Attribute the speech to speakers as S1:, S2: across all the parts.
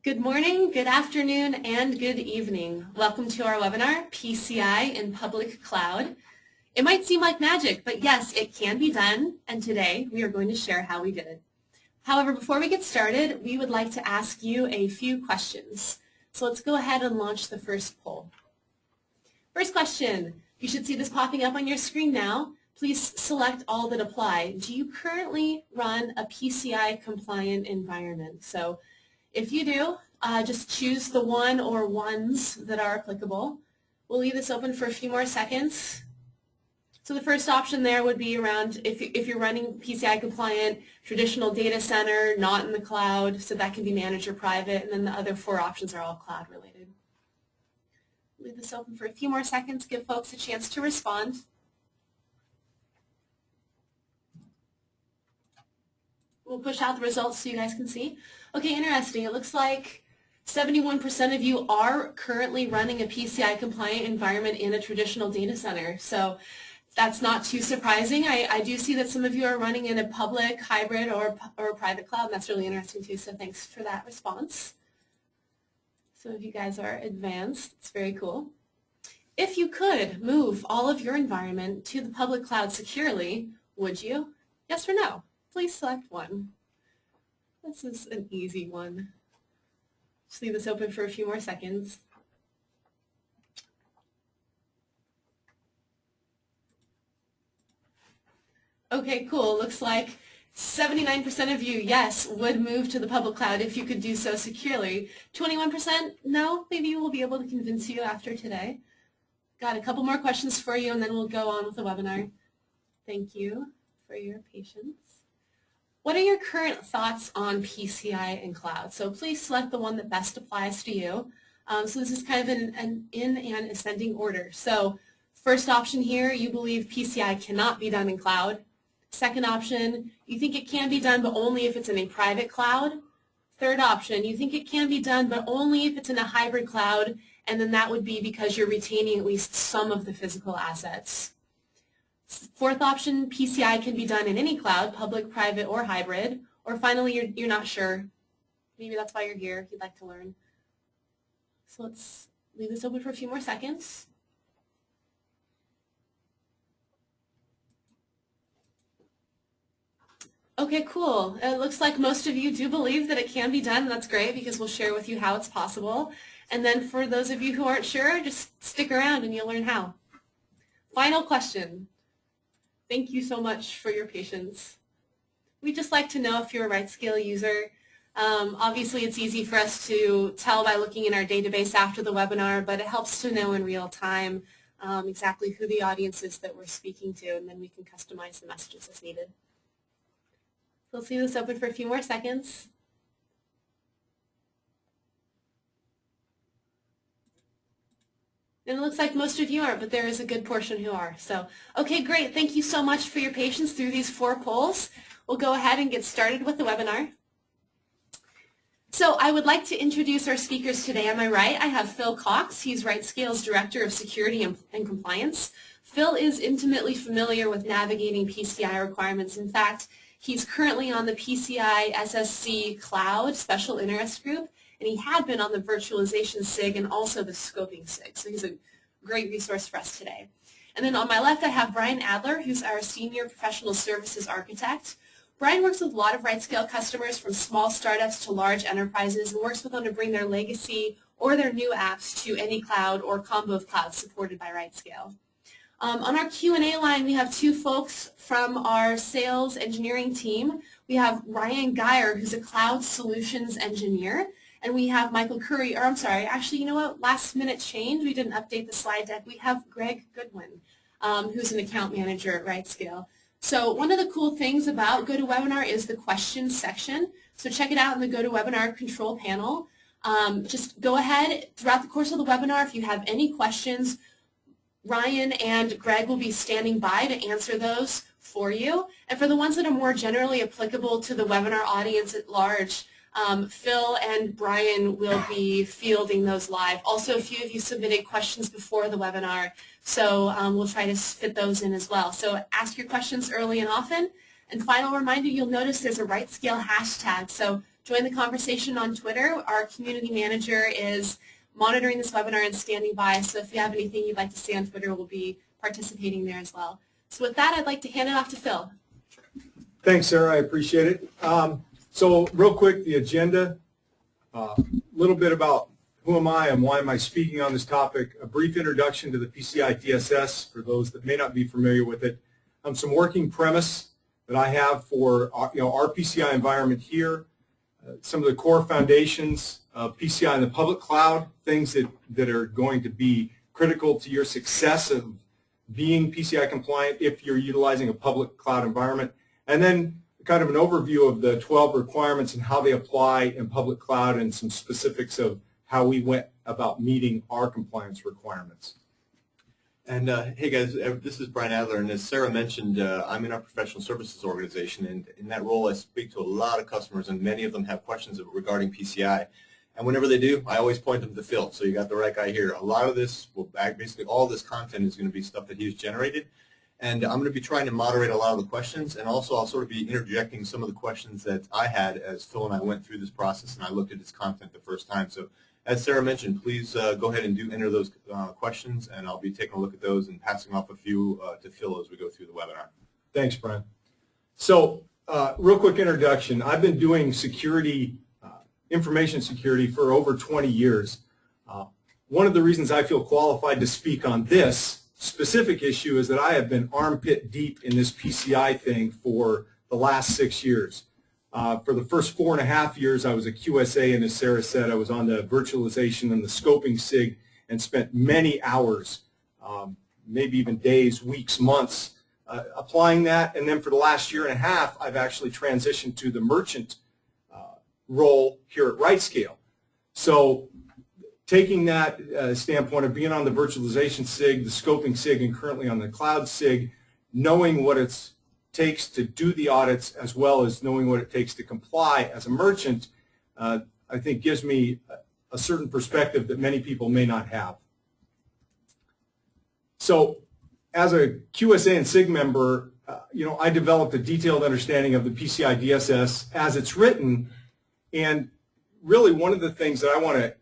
S1: Good morning, good afternoon, and good evening. Welcome to our webinar, PCI in Public Cloud. It might seem like magic, but yes, it can be done, and today we are going to share how we did it. However, before we get started, we would like to ask you a few questions. So let's go ahead and launch the first poll. First question, you should see this popping up on your screen now. Please select all that apply. Do you currently run a PCI-compliant environment? So if you do, just choose the one or ones that are applicable. We'll leave this open for a few more seconds. So the first option there would be around if you're running PCI compliant, traditional data center, not in the cloud, so that can be managed or private, and then the other four options are all cloud related. Leave this open for a few more seconds, give folks a chance to respond. We'll push out the results so you guys can see. Okay, interesting. It looks like 71% of you are currently running a PCI compliant environment in a traditional data center. So that's not too surprising. I do see that some of you are running in a public, hybrid, or private cloud, and that's really interesting too, so thanks for that response. Some of you guys are advanced. It's very cool. If you could move all of your environment to the public cloud securely, would you? Yes or no? Please select one. This is an easy one. Just leave this open for a few more seconds. Okay, cool. Looks like 79% of you, yes, would move to the public cloud if you could do so securely. 21%, no. Maybe we'll be able to convince you after today. Got a couple more questions for you, and then we'll go on with the webinar. Thank you for your patience. What are your current thoughts on PCI and cloud? So please select the one that best applies to you. So this is kind of in an ascending order. So first option here, you believe PCI cannot be done in cloud. Second option, you think it can be done but only if it's in a private cloud. Third option, you think it can be done but only if it's in a hybrid cloud, and then that would be because you're retaining at least some of the physical assets. Fourth option, PCI can be done in any cloud, public, private, or hybrid. Or finally, you're not sure. Maybe that's why you're here. You'd like to learn. So let's leave this open for a few more seconds. Okay, cool. It looks like most of you do believe that it can be done. That's great because we'll share with you how it's possible. And then for those of you who aren't sure, just stick around and you'll learn how. Final question. Thank you so much for your patience. We'd just like to know if you're a RightScale user. Obviously, it's easy for us to tell by looking in our database after the webinar, but it helps to know in real time exactly who the audience is that we're speaking to, and then we can customize the messages as needed. So let's leave this open for a few more seconds. And it looks like most of you aren't, but there is a good portion who are. So, okay, great. Thank you so much for your patience through these 4 polls. We'll go ahead and get started with the webinar. So I would like to introduce our speakers today. On my right, I have Phil Cox. He's RightScale's Director of Security and Compliance. Phil is intimately familiar with navigating PCI requirements. In fact, he's currently on the PCI SSC Cloud Special Interest Group, and he had been on the virtualization SIG and also the scoping SIG. So he's a great resource for us today. And then on my left, I have Brian Adler, who's our Senior Professional Services Architect. Brian works with a lot of RightScale customers from small startups to large enterprises and works with them to bring their legacy or their new apps to any cloud or combo of clouds supported by RightScale. On our Q&A line, we have 2 folks from our sales engineering team. We have Ryan Geyer, who's a cloud solutions engineer. And we have Michael Curry, or I'm sorry, actually, you know what, last minute change, we didn't update the slide deck. We have Greg Goodwin, who's an account manager at RightScale. So one of the cool things about GoToWebinar is the questions section. So check it out in the GoToWebinar control panel. Just go ahead throughout the course of the webinar. If you have any questions, Ryan and Greg will be standing by to answer those for you. And for the ones that are more generally applicable to the webinar audience at large, Phil and Brian will be fielding those live. Also, a few of you submitted questions before the webinar, so we'll try to fit those in as well. So ask your questions early and often. And final reminder, you'll notice there's a RightScale hashtag, so Join the conversation on Twitter. Our community manager is monitoring this webinar and standing by, so if you have anything you'd like to say on Twitter, we'll be participating there as well. So with that, I'd like to hand it off to Phil.
S2: Thanks, Sarah. I appreciate it. So real quick, the agenda, a little bit about who am I and why am I speaking on this topic, a brief introduction to the PCI DSS for those that may not be familiar with it, some working premise that I have for our PCI environment here, some of the core foundations of PCI in the public cloud, things that are going to be critical to your success of being PCI compliant if you're utilizing a public cloud environment, and then kind of an overview of the 12 requirements and how they apply in public cloud and some specifics of how we went about meeting our compliance requirements.
S3: And hey guys, this is Brian Adler, and as Sarah mentioned, I'm in our professional services organization, and in that role I speak to a lot of customers, and many of them have questions regarding PCI. And whenever they do, I always point them to Phil. So you got the right guy here. A lot of this, basically all this content is going to be stuff that he's generated, and I'm going to be trying to moderate a lot of the questions, and also I'll sort of be interjecting some of the questions that I had as Phil and I went through this process and I looked at his content the first time. So as Sarah mentioned, please go ahead and enter those questions, and I'll be taking a look at those and passing off a few to Phil as we go through the webinar.
S2: Thanks, Brian. So real quick introduction. I've been doing security, information security for over 20 years. One of the reasons I feel qualified to speak on this specific issue is that I have been armpit deep in this PCI thing for the last 6 years. For the first 4.5 years, I was a QSA, and as Sarah said, I was on the virtualization and the scoping SIG and spent many hours, maybe even days, weeks, months, applying that. And then for the last 1.5 years, I've actually transitioned to the merchant role here at RightScale. So taking that standpoint of being on the virtualization SIG, the scoping SIG, and currently on the cloud SIG, knowing what it takes to do the audits as well as knowing what it takes to comply as a merchant, I think gives me a certain perspective that many people may not have. So as a QSA and SIG member, I developed a detailed understanding of the PCI DSS as it's written, and really one of the things that I want to,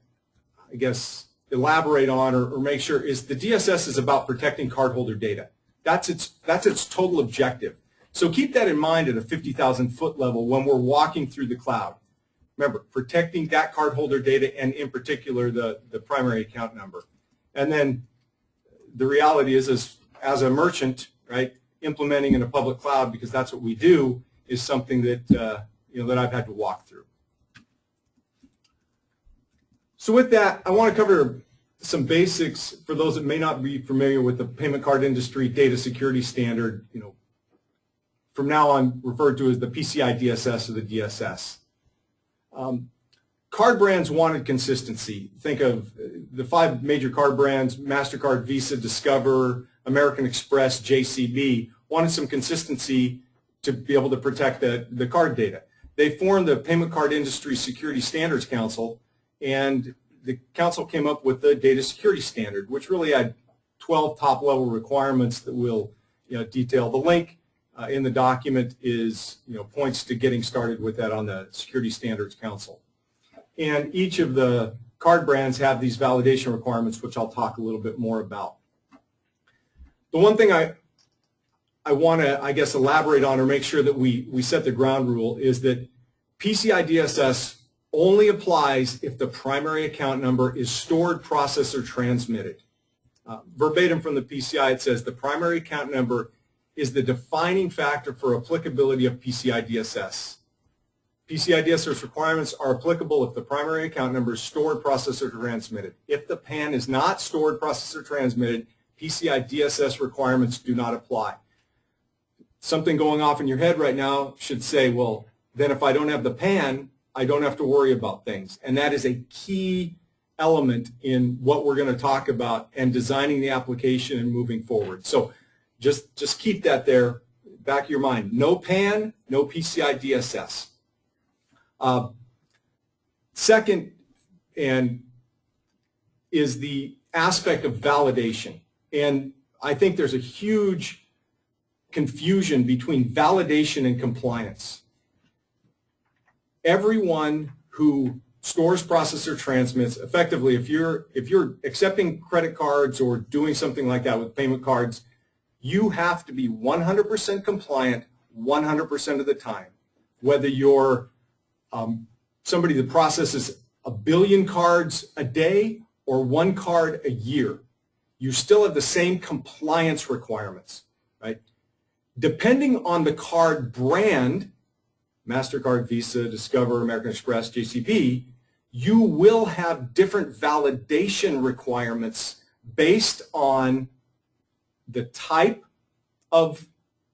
S2: I guess, elaborate on or make sure is the DSS is about protecting cardholder data. That's its total objective. So keep that in mind at a 50,000-foot level when we're walking through the cloud. Remember, protecting that cardholder data and in particular the primary account number. And then the reality is as a merchant, right, implementing in a public cloud, because that's what we do, is something that that I've had to walk through. So with that, I want to cover some basics for those that may not be familiar with the payment card industry data security standard, from now on referred to as the PCI DSS or the DSS. Card brands wanted consistency. Think of the 5 major card brands: MasterCard, Visa, Discover, American Express, JCB, wanted some consistency to be able to protect the card data. They formed the Payment Card Industry Security Standards Council, and the council came up with the data security standard, which really had 12 top-level requirements that we'll detail. The link in the document is points to getting started with that on the Security Standards Council. And each of the card brands have these validation requirements, which I'll talk a little bit more about. The one thing I want to, I guess, elaborate on or make sure that we set the ground rule is that PCI DSS only applies if the primary account number is stored, processed, or transmitted. Verbatim from the PCI, it says the primary account number is the defining factor for applicability of PCI DSS. PCI DSS requirements are applicable if the primary account number is stored, processed, or transmitted. If the PAN is not stored, processed, or transmitted, PCI DSS requirements do not apply. Something going off in your head right now should say, well, then if I don't have the PAN, I don't have to worry about things. And that is a key element in what we're going to talk about and designing the application and moving forward. So just keep that there, back of your mind. No PAN, no PCI DSS. Second, is the aspect of validation. And I think there's a huge confusion between validation and compliance. everyone who stores, processes, or transmits, effectively, if you're accepting credit cards or doing something like that with payment cards, you have to be 100% compliant 100% of the time. Whether you're somebody that processes 1 billion cards a day or 1 card a year, you still have the same compliance requirements, right? Depending on the card brand, MasterCard, Visa, Discover, American Express, JCB, you will have different validation requirements based on the type of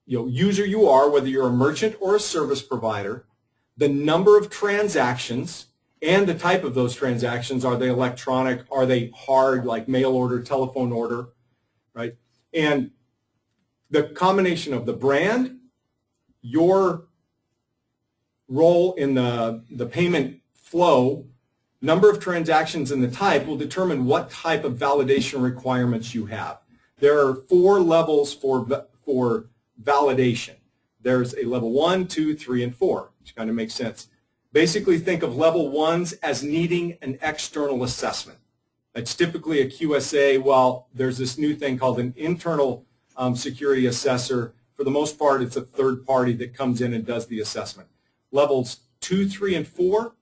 S2: user you are, whether you're a merchant or a service provider, the number of transactions, and the type of those transactions. Are they electronic? Are they hard, like mail order, telephone order, right? And the combination of the brand, your role in the payment flow, number of transactions, and the type will determine what type of validation requirements you have. There are 4 levels for validation. There's a level 1, 2, 3, and 4, which kind of makes sense. Basically, think of level 1s as needing an external assessment. It's typically a QSA, while there's this new thing called an internal security assessor. For the most part, it's a third party that comes in and does the assessment. Levels 2, 3, and 4,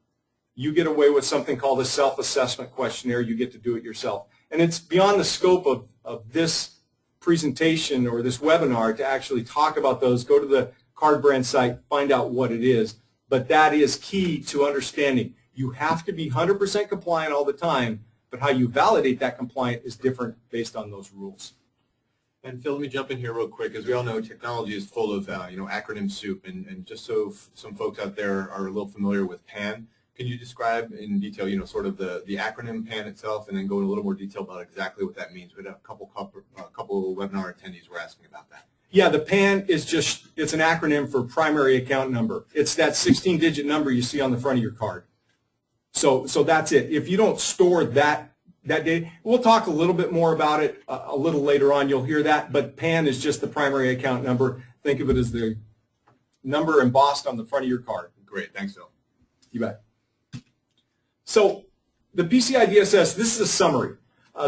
S2: you get away with something called a self-assessment questionnaire. You get to do it yourself. And it's beyond the scope of this presentation or this webinar to actually talk about those. Go to the card brand site, find out what it is. But that is key to understanding. You have to be 100% compliant all the time, but how you validate that compliant is different based on those rules.
S3: And Phil, let me jump in here real quick. As we all know, technology is full of acronym soup, and just so some folks out there are a little familiar with PAN, can you describe in detail, sort of the acronym PAN itself, and then go in a little more detail about exactly what that means? We had a couple of webinar attendees were asking about that.
S2: Yeah, the PAN is it's an acronym for primary account number. It's that 16-digit number you see on the front of your card. So that's it. If you don't store that data, we'll talk a little bit more about it a little later on. You'll hear that, but PAN is just the primary account number. Think of it as the number embossed on the front of your card.
S3: Great, thanks, Phil.
S2: You bet. So the PCI DSS, this is a summary.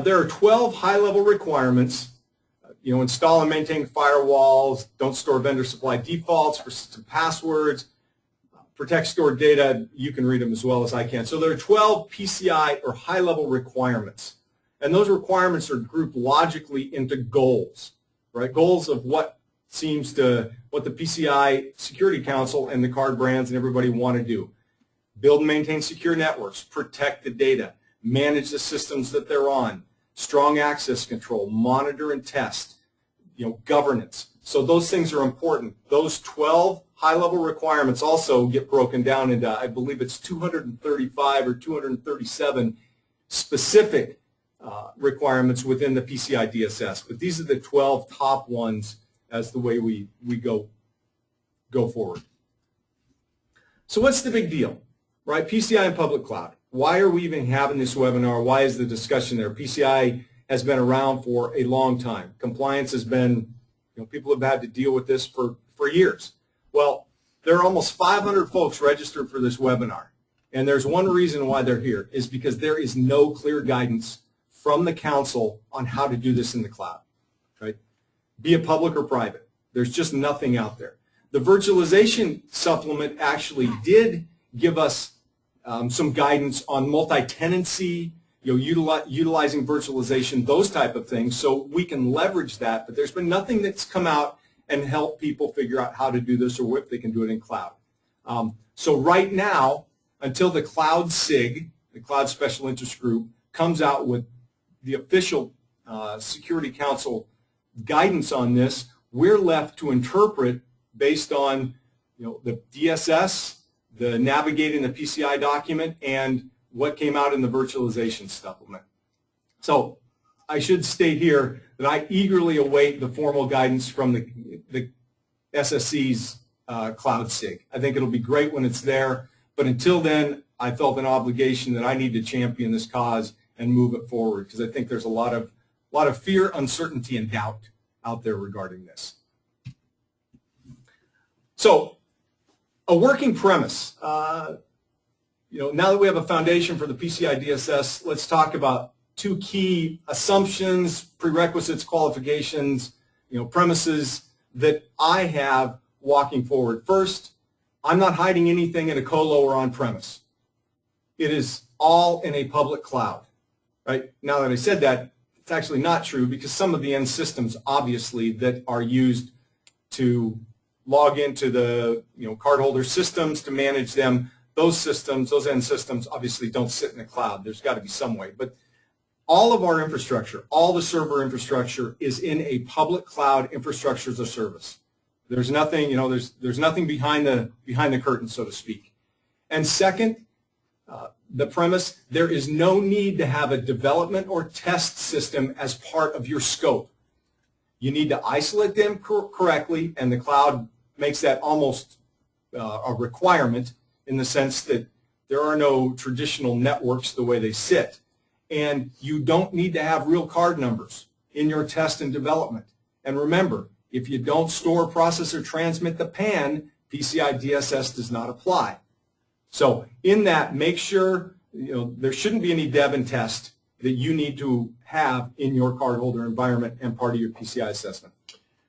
S2: There are 12 high-level requirements. Install and maintain firewalls, don't store vendor supply defaults, persistent passwords, protect stored data. You can read them as well as I can. So there are 12 PCI or high-level requirements. And those requirements are grouped logically into goals, right? Goals of what the PCI Security Council and the card brands and everybody want to do. Build and maintain secure networks, protect the data, manage the systems that they're on, strong access control, monitor and test, governance. So those things are important. Those 12 high-level requirements also get broken down into, I believe it's 235 or 237 specific requirements within the PCI DSS. But these are the 12 top ones as the way we go forward. So what's the big deal, right? PCI and public cloud. Why are we even having this webinar? Why is the discussion there? PCI has been around for a long time. Compliance has been, people have had to deal with this for years. Well, there are almost 500 folks registered for this webinar. And there's one reason why they're here, is because there is no clear guidance from the council on how to do this in the cloud, right? Be it public or private. There's just nothing out there. The virtualization supplement actually did give us some guidance on multi-tenancy, utilizing virtualization, those type of things, so we can leverage that. But there's been nothing that's come out and helped people figure out how to do this or if they can do it in cloud. So right now, until the Cloud SIG, the Cloud Special Interest Group, comes out with the official Security Council guidance on this, we're left to interpret based on the DSS, the navigating the PCI document, and what came out in the virtualization supplement. So I should state here that I eagerly await the formal guidance from the SSC's Cloud SIG. I think it'll be great when it's there, but until then, I felt an obligation that I need to champion this cause and move it forward, because I think there's a lot of fear, uncertainty, and doubt out there regarding this. So a working premise. now that we have a foundation for the PCI DSS, let's talk about two key assumptions, prerequisites, qualifications, premises that I have walking forward. First, I'm not hiding anything in a colo or on-premise. It is all in a public cloud, right? Now that I said that, it's actually not true because some of the end systems, obviously, that are used to log into the cardholder systems to manage them, those systems, those end systems, obviously don't sit in the cloud. There's got to be some way. But all of our infrastructure, all the server infrastructure is in a public cloud infrastructure as a service. There's nothing, there's nothing behind the curtain, so to speak. And second, the premise, there is no need to have a development or test system as part of your scope. You need to isolate them correctly, and the cloud makes that almost a requirement in the sense that there are no traditional networks the way they sit. And you don't need to have real card numbers in your test and development. And remember, if you don't store, process, or transmit the PAN, PCI DSS does not apply. So in that, make sure there shouldn't be any dev and test that you need to have in your cardholder environment and part of your PCI assessment.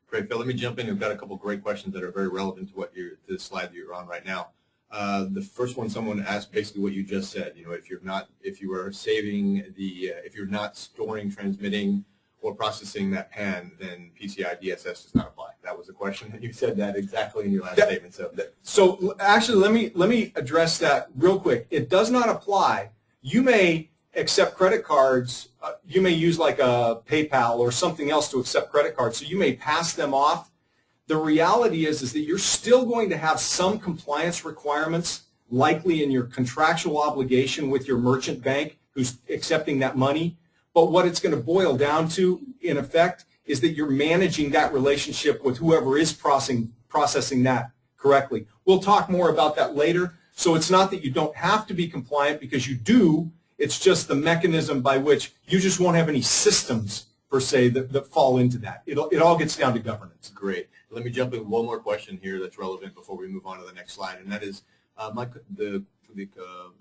S3: Great, Phil. Let me jump in. We've got a couple of great questions that are very relevant to to the slide that you're on right now. The first one, someone asked basically what you just said. If you're not storing, transmitting, or processing that PAN, then PCI DSS does not apply. That was the question, and you said that exactly in your last statement.
S2: So actually, let me address that real quick. It does not apply. You may accept credit cards. You may use like a PayPal or something else to accept credit cards. So you may pass them off. The reality is that you're still going to have some compliance requirements, likely in your contractual obligation with your merchant bank who's accepting that money. But what it's going to boil down to, in effect, is that you're managing that relationship with whoever is processing that correctly. We'll talk more about that later. So it's not that you don't have to be compliant, because you do. It's just the mechanism by which you just won't have any systems, per se, that fall into that. It all gets down to governance.
S3: Great. Let me jump in with one more question here that's relevant before we move on to the next slide, and that is the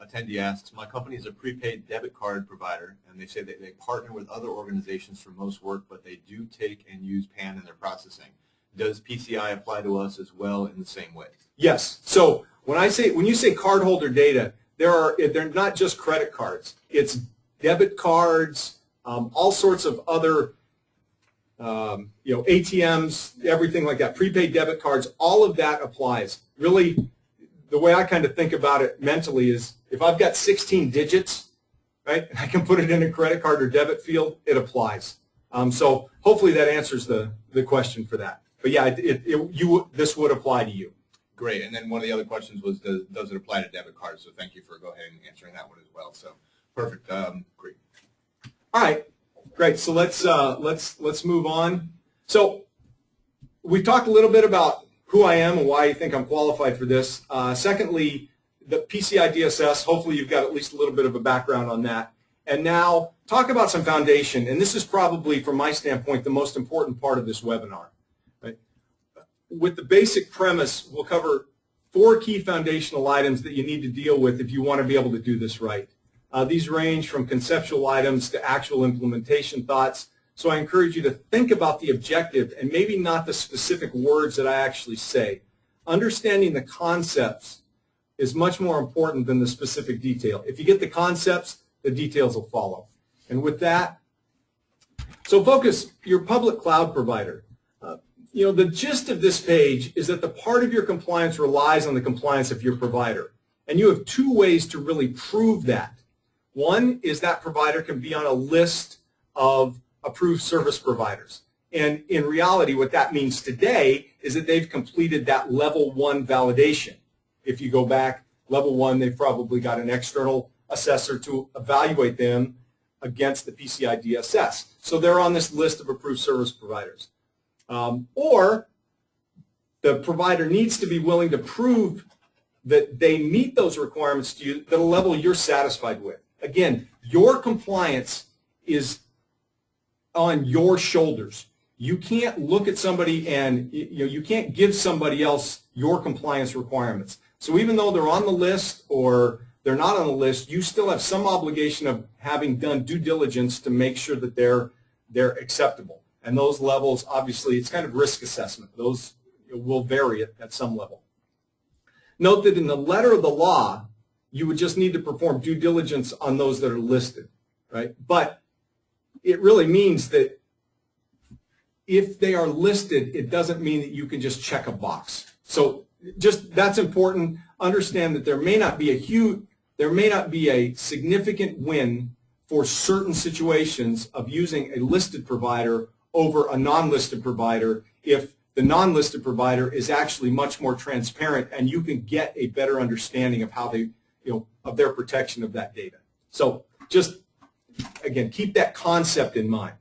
S3: attendee asks, my company is a prepaid debit card provider, and they say that they partner with other organizations for most work, but they do take and use PAN in their processing. Does PCI apply to us as well in the same way?
S2: Yes. So when you say cardholder data, they're not just credit cards. It's debit cards, all sorts of other ATMs, everything like that, prepaid debit cards, all of that applies. Really, the way I kind of think about it mentally is if I've got 16 digits, right, and I can put it in a credit card or debit field, it applies. So hopefully that answers the question for that. But yeah, this would apply to you.
S3: Great. And then one of the other questions was, does it apply to debit cards? So thank you for go ahead and answering that one as well. So perfect. Great.
S2: All right. Great. So let's move on. So we've talked a little bit about who I am and why I think I'm qualified for this. Secondly, the PCI DSS, hopefully you've got at least a little bit of a background on that. And now talk about some foundation, and this is probably, from my standpoint, the most important part of this webinar. Right? With the basic premise, we'll cover 4 key foundational items that you need to deal with if you want to be able to do this right. These range from conceptual items to actual implementation thoughts. So I encourage you to think about the objective and maybe not the specific words that I actually say. Understanding the concepts is much more important than the specific detail. If you get the concepts, the details will follow. And with that, so focus your public cloud provider. The gist of this page is that the part of your compliance relies on the compliance of your provider. And you have 2 ways to really prove that. One is that provider can be on a list of approved service providers. And in reality, what that means today is that they've completed that level 1 validation. If you go back, level 1, they've probably got an external assessor to evaluate them against the PCI DSS. So they're on this list of approved service providers. Or the provider needs to be willing to prove that they meet those requirements to you at a level you're satisfied with. Again, your compliance is on your shoulders. You can't look at somebody and you can't give somebody else your compliance requirements. So even though they're on the list or they're not on the list, you still have some obligation of having done due diligence to make sure that they're acceptable. And those levels, obviously, it's kind of risk assessment. Those will vary at some level. Note that in the letter of the law, you would just need to perform due diligence on those that are listed, right? But it really means that if they are listed, it doesn't mean that you can just check a box. So just that's important. Understand that there may not be a significant win for certain situations of using a listed provider over a non-listed provider if the non-listed provider is actually much more transparent and you can get a better understanding of how they, of their protection of that data. So just, again, keep that concept in mind.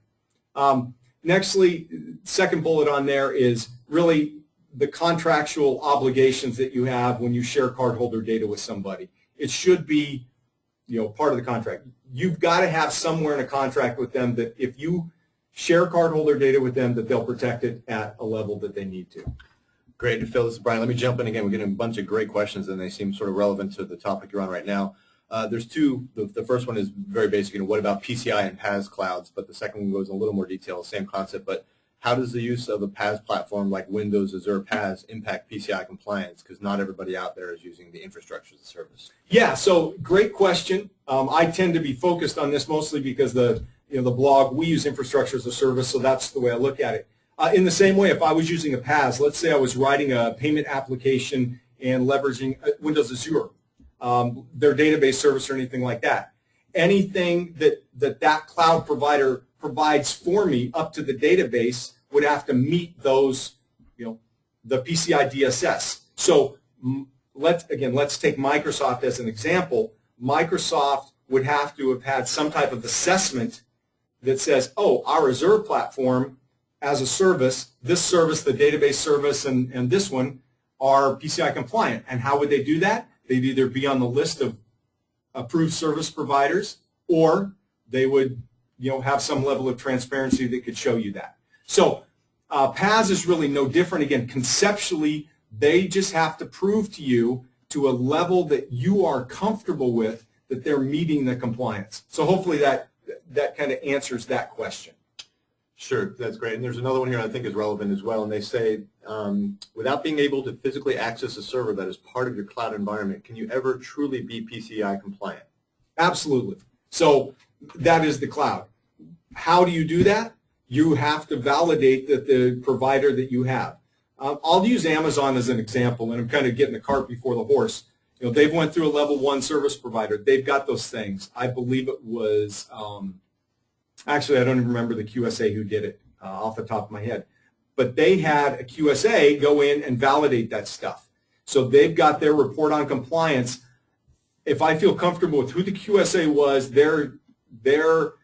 S2: Nextly, second bullet on there is really the contractual obligations that you have when you share cardholder data with somebody. It should be, part of the contract. You've got to have somewhere in a contract with them that if you share cardholder data with them, that they'll protect it at a level that they need to.
S3: Great. Phil, this is Brian. Let me jump in again. We're getting a bunch of great questions, and they seem sort of relevant to the topic you're on right now. There's two. The first one is very basic. What about PCI and PaaS clouds? But the second one goes in a little more detail, same concept. But how does the use of a PaaS platform like Windows, Azure PaaS impact PCI compliance? Because not everybody out there is using the infrastructure as a service.
S2: Yeah, so great question. I tend to be focused on this mostly because the blog, we use infrastructure as a service, so that's the way I look at it. In the same way, if I was using a PaaS, let's say I was writing a payment application and leveraging Windows Azure, their database service or anything like that. Anything that cloud provider provides for me up to the database would have to meet those, the PCI DSS. So let's take Microsoft as an example. Microsoft would have to have had some type of assessment that says, oh, our Azure platform as a service, this service, the database service, and this one are PCI compliant. And how would they do that? They'd either be on the list of approved service providers, or they would have some level of transparency that could show you that. So PaaS is really no different. Again, conceptually, they just have to prove to you to a level that you are comfortable with that they're meeting the compliance. So hopefully that kind of answers that question.
S3: Sure, that's great. And there's another one here I think is relevant as well. And they say, without being able to physically access a server that is part of your cloud environment, can you ever truly be PCI compliant?
S2: Absolutely. So that is the cloud. How do you do that? You have to validate that the provider that you have. I'll use Amazon as an example, and I'm kind of getting the cart before the horse. They've went through a level 1 service provider. They've got those things. I believe it was, actually I don't even remember the QSA who did it off the top of my head. But they had a QSA go in and validate that stuff. So they've got their report on compliance. If I feel comfortable with who the QSA was, their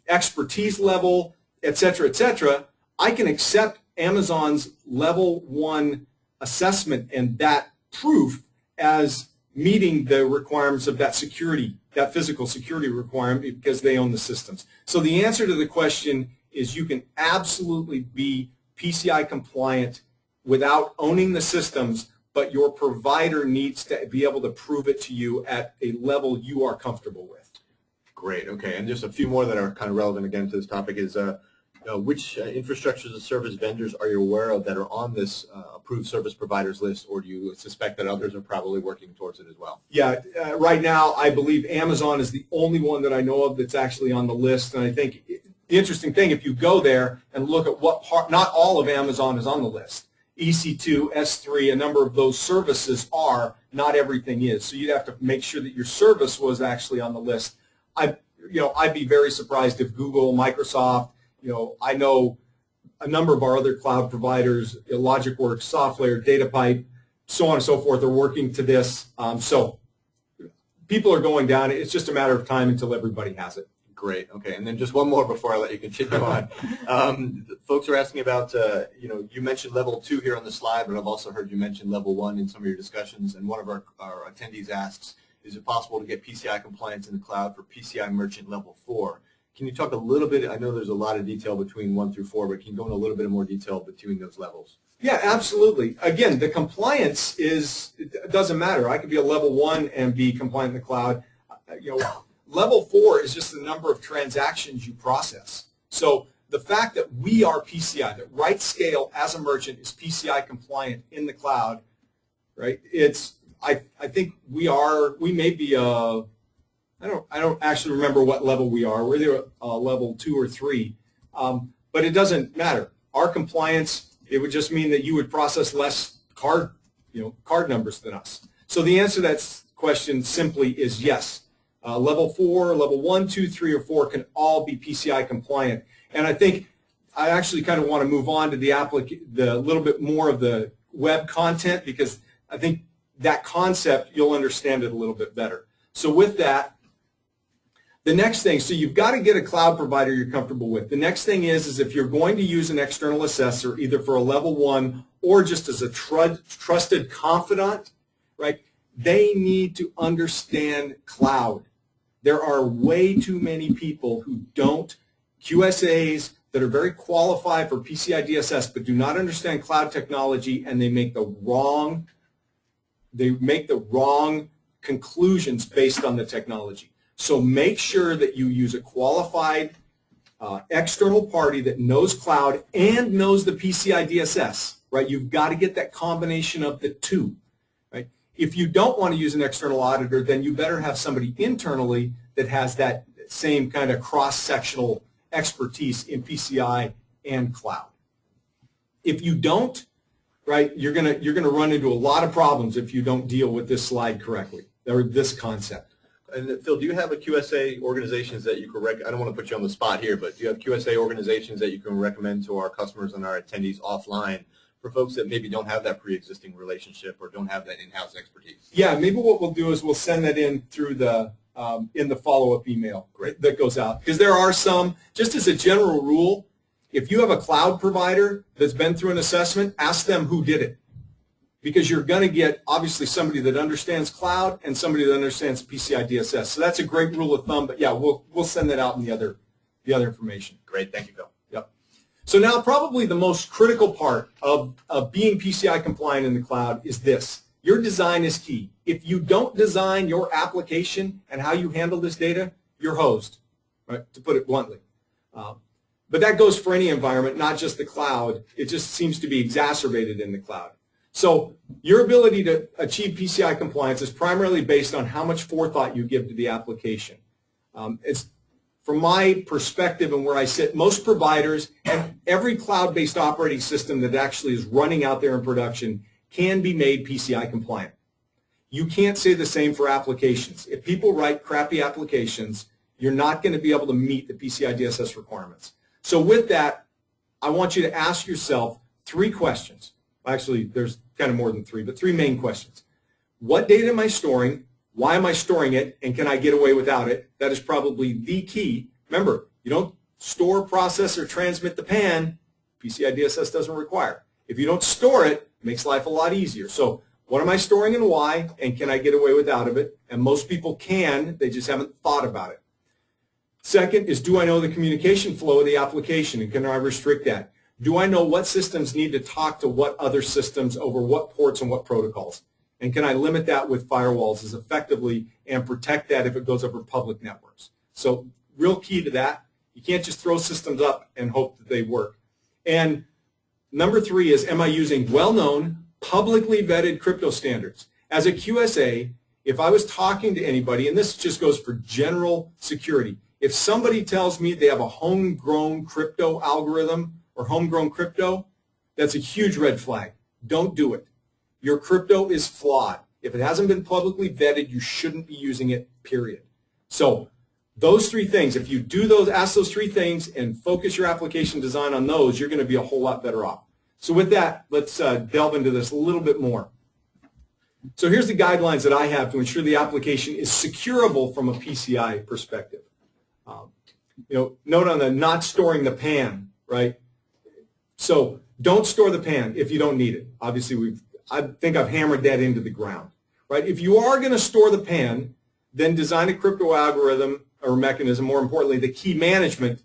S2: expertise level, et cetera, I can accept Amazon's level 1 assessment and that proof as meeting the requirements of that security, that physical security requirement, because they own the systems. So the answer to the question is you can absolutely be PCI compliant without owning the systems, but your provider needs to be able to prove it to you at a level you are comfortable with.
S3: Great, okay. And just a few more that are kind of relevant again to this topic is which infrastructure as a service vendors are you aware of that are on this approved service providers list, or do you suspect that others are probably working towards it as well? Yeah,
S2: right now I believe Amazon is the only one that I know of that's actually on the list, and I think the interesting thing, if you go there and look at what part, not all of Amazon is on the list. EC2, S3, a number of those services are, not everything is. So you'd have to make sure that your service was actually on the list. I'd be very surprised if Google, Microsoft, I know a number of our other cloud providers, LogicWorks, SoftLayer, DataPipe, so on and so forth, are working to this. So people are going down. It's just a matter of time until everybody has it.
S3: Great. Okay. And then just one more before I let you continue on. Folks are asking about, you mentioned level 2 here on the slide, but I've also heard you mention level 1 in some of your discussions. And one of our attendees asks, is it possible to get PCI compliance in the cloud for PCI merchant level 4? Can you talk a little bit, I know there's a lot of detail between 1 through 4, but can you go in a little bit more detail between those levels?
S2: Yeah, absolutely. Again, the compliance it doesn't matter. I could be a level 1 and be compliant in the cloud. Level 4 is just the number of transactions you process. So the fact that we are PCI, that RightScale as a merchant is PCI compliant in the cloud, right? I think we may be I don't actually remember what level we are. We're either level 2 or 3, but it doesn't matter. Our compliance, it would just mean that you would process less card numbers than us. So the answer to that question simply is yes. Level 4, level 1, 2, 3, or 4 can all be PCI compliant. And I think I actually kind of want to move on to the little bit more of the web content, because I think that concept, you'll understand it a little bit better. So with that, the next thing, so you've got to get a cloud provider you're comfortable with. The next thing is if you're going to use an external assessor, either for a level 1 or just as a trusted confidant, right, they need to understand cloud. There are way too many people who don't, QSAs that are very qualified for PCI DSS but do not understand cloud technology, and they make the wrong conclusions based on the technology. So make sure that you use a qualified external party that knows cloud and knows the PCI DSS, right? You've got to get that combination of the two, right? If you don't want to use an external auditor, then you better have somebody internally that has that same kind of cross-sectional expertise in PCI and cloud. If you don't, right, you're gonna run into a lot of problems if you don't deal with this slide correctly, or this concept.
S3: And Phil, do you have a QSA organizations that you can I don't want to put you on the spot here, but do you have QSA organizations that you can recommend to our customers and our attendees offline for folks that maybe don't have that pre-existing relationship or don't have that in-house expertise?
S2: Yeah, maybe what we'll do is we'll send that in through the in the follow-up email that goes out. Because there are some, just as a general rule, if you have a cloud provider that's been through an assessment, ask them who did it. Because you're going to get, obviously, somebody that understands cloud and somebody that understands PCI DSS. So that's a great rule of thumb. But, yeah, we'll send that out in the other information.
S3: Great. Thank you, Phil.
S2: Yep. So now probably the most critical part of being PCI compliant in the cloud is this. Your design is key. If you don't design your application and how you handle this data, you're hosed, right, to put it bluntly. But that goes for any environment, not just the cloud. It just seems to be exacerbated in the cloud. So your ability to achieve PCI compliance is primarily based on how much forethought you give to the application. It's from my perspective and where I sit, most providers and every cloud-based operating system that actually is running out there in production can be made PCI compliant. You can't say the same for applications. If people write crappy applications, you're not going to be able to meet the PCI DSS requirements. So with that, I want you to ask yourself 3 questions. Actually, there's kind of more than 3, but 3 main questions. What data am I storing? Why am I storing it? And can I get away without it? That is probably the key. Remember, you don't store, process, or transmit the PAN. PCI DSS doesn't require. If you don't store it, it makes life a lot easier. So what am I storing and why? And can I get away without it? And most people can. They just haven't thought about it. Second is, do I know the communication flow of the application, and can I restrict that? Do I know what systems need to talk to what other systems over what ports and what protocols? And can I limit that with firewalls as effectively and protect that if it goes over public networks? So real key to that, you can't just throw systems up and hope that they work. And number 3 is, am I using well-known, publicly vetted crypto standards? As a QSA, if I was talking to anybody, and this just goes for general security, if somebody tells me they have a homegrown crypto algorithm or homegrown crypto, that's a huge red flag. Don't do it. Your crypto is flawed. If it hasn't been publicly vetted, you shouldn't be using it, period. So those 3 things, if you do those, ask those 3 things and focus your application design on those, you're going to be a whole lot better off. So with that, let's delve into this a little bit more. So here's the guidelines that I have to ensure the application is securable from a PCI perspective. Note on the not storing the PAN, right? So don't store the PAN if you don't need it. Obviously, I think I've hammered that into the ground, right? If you are going to store the PAN, then design a crypto algorithm or mechanism, more importantly, the key management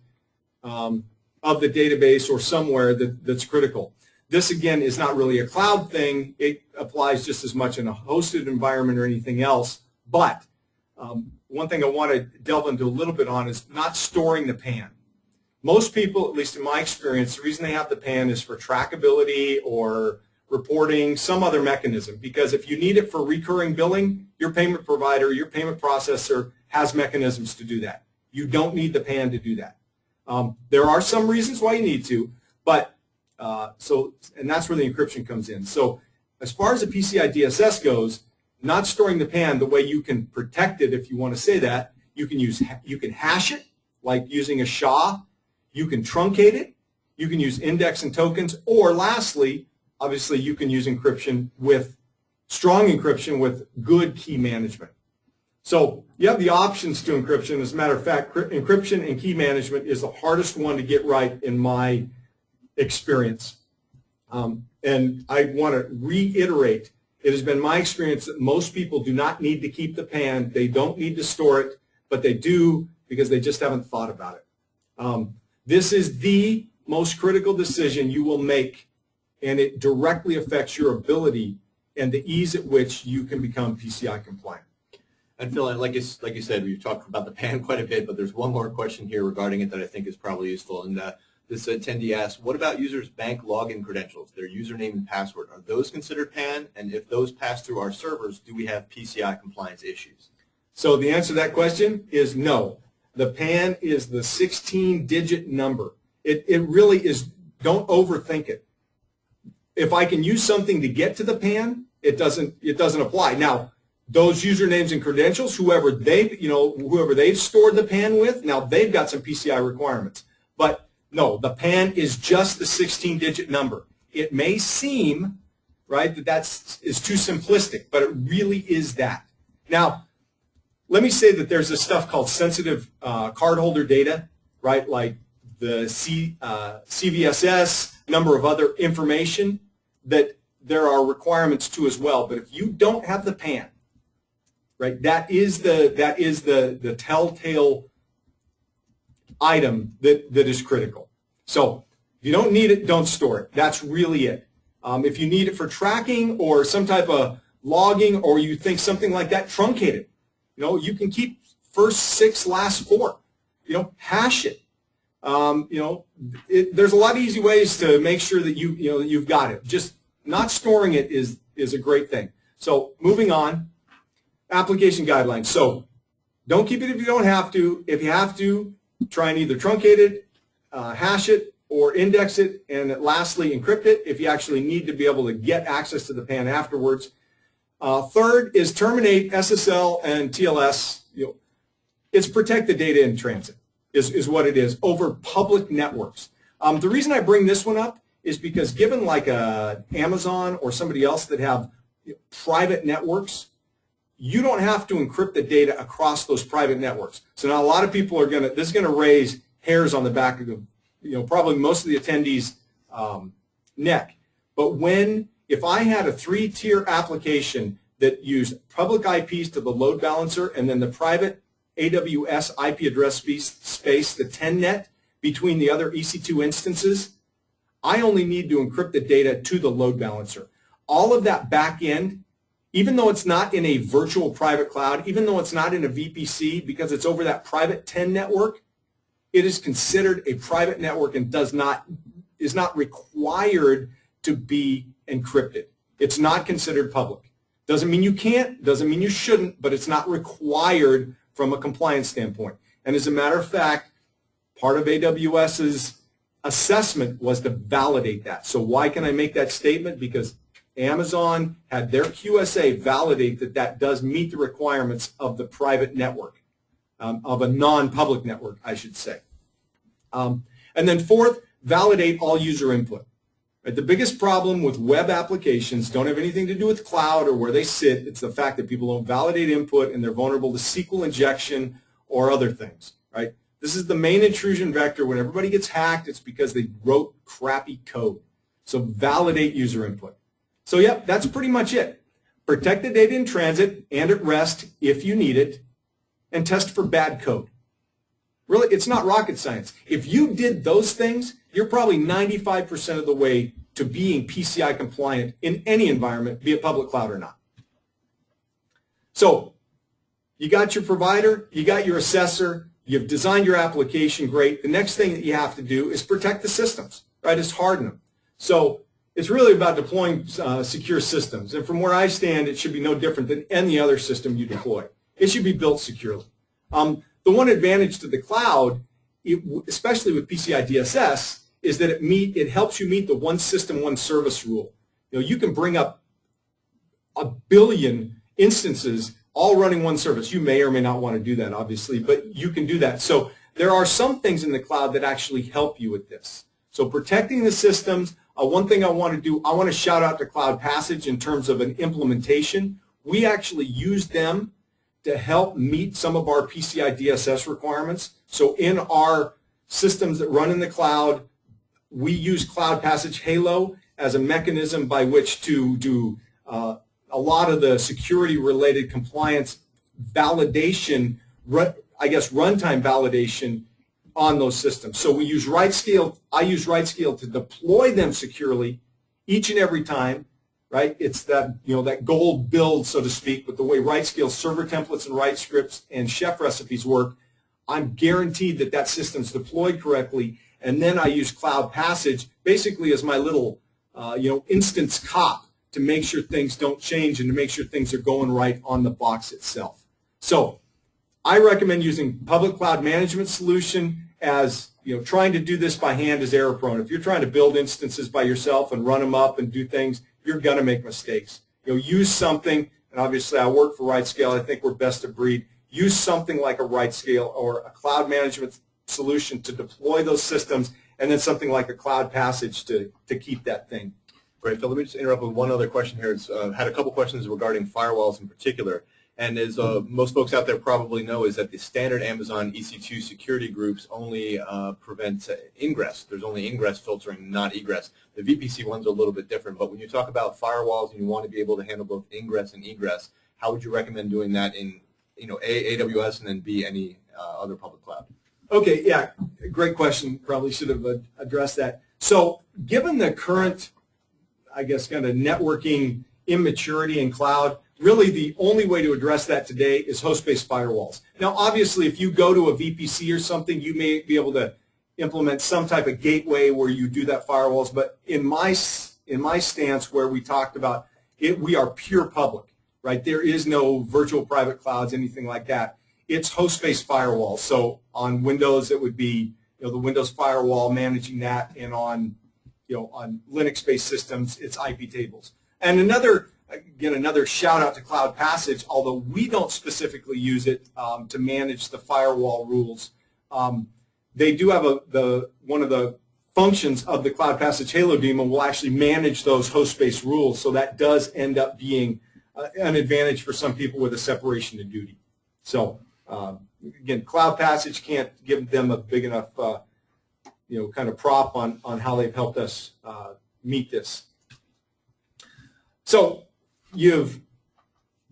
S2: of the database or somewhere that's critical. This, again, is not really a cloud thing. It applies just as much in a hosted environment or anything else. But one thing I want to delve into a little bit on is not storing the PAN. Most people, at least in my experience, the reason they have the PAN is for trackability or reporting, some other mechanism. Because if you need it for recurring billing, your payment provider, your payment processor has mechanisms to do that. You don't need the PAN to do that. There are some reasons why you need to, but and that's where the encryption comes in. So as far as the PCI DSS goes, not storing the PAN, the way you can protect it, if you want to say that, you can hash it, like using a SHA. You can truncate it. You can use index and tokens, or lastly, obviously, you can use encryption with strong encryption with good key management. So you have the options to encryption. As a matter of fact, encryption and key management is the hardest one to get right in my experience. And I want to reiterate, it has been my experience that most people do not need to keep the PAN. They don't need to store it, but they do because they just haven't thought about it. This is the most critical decision you will make, and it directly affects your ability and the ease at which you can become PCI compliant.
S3: And Phil, like you said, we've talked about the PAN quite a bit, but there's one more question here regarding it that I think is probably useful. And this attendee asks, what about users' bank login credentials, their username and password? Are those considered PAN? And if those pass through our servers, do we have PCI compliance issues?
S2: So the answer to that question is no. The PAN is the 16-digit number. It really is, don't overthink it. If I can use something to get to the PAN, it doesn't apply. Now, those usernames and credentials, whoever they've stored the PAN with, now they've got some PCI requirements. But no, the PAN is just the 16-digit number. It may seem, right, that is too simplistic, but it really is that. Now, let me say that there's this stuff called sensitive cardholder data, right, like the CVSS, number of other information that there are requirements to as well. But if you don't have the PAN, right, that is the telltale item that is critical. So if you don't need it, don't store it. That's really it. If you need it for tracking or some type of logging, or you think something like that, truncate it. You can keep first 6, last 4. Hash it. There's a lot of easy ways to make sure that you've got it. Just not storing it is a great thing. So moving on, application guidelines. So don't keep it if you don't have to. If you have to, try and either truncate it, hash it, or index it, and lastly, encrypt it if you actually need to be able to get access to the PAN afterwards. Third is terminate SSL and TLS. It's protect the data in transit is what it is over public networks. The reason I bring this one up is because given like Amazon or somebody else that have private networks, you don't have to encrypt the data across those private networks. So now a lot of people are this is going to raise hairs on the back of probably most of the attendees' neck. But if I had a 3-tier application that used public IPs to the load balancer and then the private AWS IP address space, the 10net, between the other EC2 instances, I only need to encrypt the data to the load balancer. All of that back end, even though it's not in a virtual private cloud, even though it's not in a VPC, because it's over that private 10 network, it is considered a private network and is not required to be encrypted. It's not considered public. Doesn't mean you can't, doesn't mean you shouldn't, but it's not required from a compliance standpoint. And as a matter of fact, part of AWS's assessment was to validate that. So why can I make that statement? Because Amazon had their QSA validate that does meet the requirements of the private network, of a non-public network, I should say. And then fourth, validate all user input. Right? The biggest problem with web applications don't have anything to do with cloud or where they sit. It's the fact that people don't validate input and they're vulnerable to SQL injection or other things. Right? This is the main intrusion vector. When everybody gets hacked, it's because they wrote crappy code. So validate user input. So yep, that's pretty much it. Protect the data in transit and at rest if you need it, and test for bad code. Really, it's not rocket science. If you did those things, you're probably 95% of the way to being PCI compliant in any environment, be it public cloud or not. So you got your provider, you got your assessor, you've designed your application, great. The next thing that you have to do is protect the systems, right? Is harden them. So it's really about deploying secure systems. And from where I stand, it should be no different than any other system you deploy. It should be built securely. The one advantage to the cloud, especially with PCI DSS, is that it helps you meet the one system, one service rule. You know, you can bring up 1 billion instances all running one service. You may or may not want to do that, obviously, but you can do that. So there are some things in the cloud that actually help you with this. So protecting the systems, one thing I want to do, I want to shout out to Cloud Passage in terms of an implementation. We actually use them to help meet some of our PCI DSS requirements. So in our systems that run in the cloud, we use Cloud Passage Halo as a mechanism by which to do a lot of the security-related compliance validation, I guess runtime validation on those systems. So we use RightScale. I use RightScale to deploy them securely each and every time. Right? It's that, you know, that gold build, so to speak, but the way RightScale Server Templates and RightScripts and Chef recipes work, I'm guaranteed that that system's deployed correctly, and then I use Cloud Passage basically as my little, instance cop to make sure things don't change and to make sure things are going right on the box itself. So I recommend using Public Cloud Management Solution as, you know, trying to do this by hand is error prone. If you're trying to build instances by yourself and run them up and do things, you're going to make mistakes. You know, use something, and obviously I work for RightScale. I think we're best of breed. Use something like a RightScale or a cloud management solution to deploy those systems, and then something like a Cloud Passage to keep that thing.
S3: Great, Phil. Let me just interrupt with one other question here. It's had a couple questions regarding firewalls in particular. And as most folks out there probably know, is that the standard Amazon EC2 security groups only prevent ingress. There's only ingress filtering, not egress. The VPC ones are a little bit different. But when you talk about firewalls and you want to be able to handle both ingress and egress, how would you recommend doing that in, you know, A, AWS, and then B, any other public cloud?
S2: Okay, yeah, great question. Probably should have addressed that. So given the current, I guess, kind of networking immaturity in cloud, really the only way to address that today is host-based firewalls. Now, obviously, if you go to a VPC or something, you may be able to implement some type of gateway where you do that firewalls. But in my stance where we talked about it, we are pure public, right? There is no virtual private clouds, anything like that. It's host-based firewalls. So on Windows, it would be, you know, the Windows firewall managing that, and on, you know, on Linux-based systems, it's IP tables. And another shout out to Cloud Passage, although we don't specifically use it to manage the firewall rules. They do have one of the functions of the Cloud Passage Halo daemon will actually manage those host-based rules, so that does end up being an advantage for some people with a separation of duty. So again, Cloud Passage can't give them a big enough kind of prop on how they've helped us meet this. So you've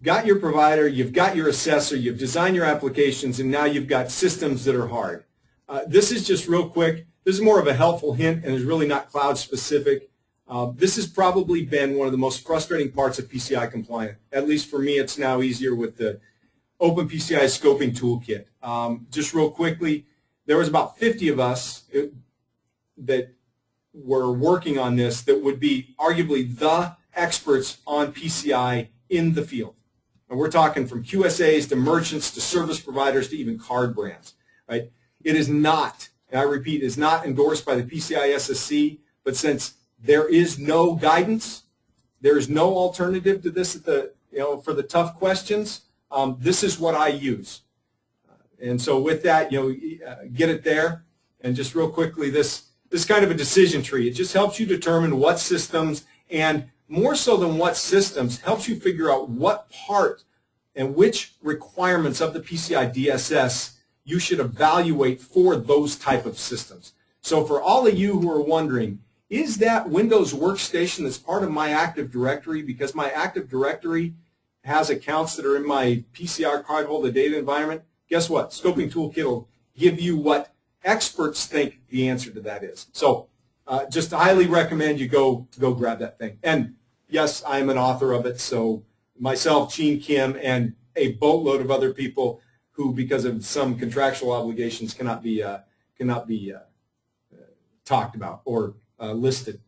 S2: got your provider, you've got your assessor, you've designed your applications, and now you've got systems that are hard. This is just real quick. This is more of a helpful hint and is really not cloud specific. This has probably been one of the most frustrating parts of PCI compliant. At least for me, it's now easier with the Open PCI Scoping Toolkit. Just real quickly, there was about 50 of us that were working on this that would be arguably the experts on PCI in the field. And we're talking from QSAs to merchants to service providers to even card brands, right? It is not, and I repeat, is not endorsed by the PCI SSC, but since there is no guidance, there is no alternative to this for the tough questions, this is what I use. And so with that, get it there. And just real quickly, this kind of a decision tree. It just helps you determine what systems, and more so than what systems, helps you figure out what part and which requirements of the PCI DSS you should evaluate for those type of systems. So for all of you who are wondering, is that Windows workstation that's part of my Active Directory, because my Active Directory has accounts that are in my PCR cardholder data environment? Guess what? Scoping Toolkit will give you what experts think the answer to that is. So just highly recommend you go grab that thing. And yes, I'm an author of it, so myself, Gene Kim, and a boatload of other people who, because of some contractual obligations, cannot be talked about or listed.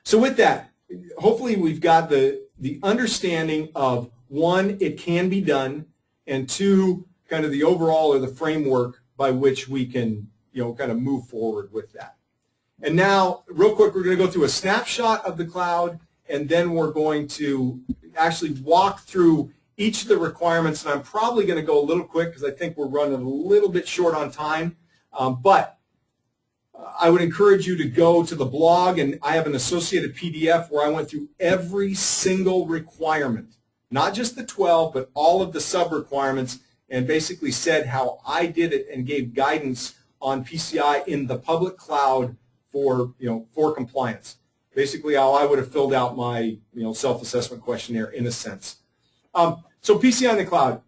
S2: So with that, hopefully we've got the understanding of, one, it can be done, and two, kind of the overall or the framework by which we can, kind of move forward with that. And now, real quick, we're going to go through a snapshot of the cloud, and then we're going to actually walk through each of the requirements. And I'm probably going to go a little quick because I think we're running a little bit short on time. But I would encourage you to go to the blog, and I have an associated PDF where I went through every single requirement, not just the 12, but all of the sub-requirements, and basically said how I did it and gave guidance on PCI in the public cloud for compliance. Basically how I would have filled out my self-assessment questionnaire in a sense. So PCI in the cloud,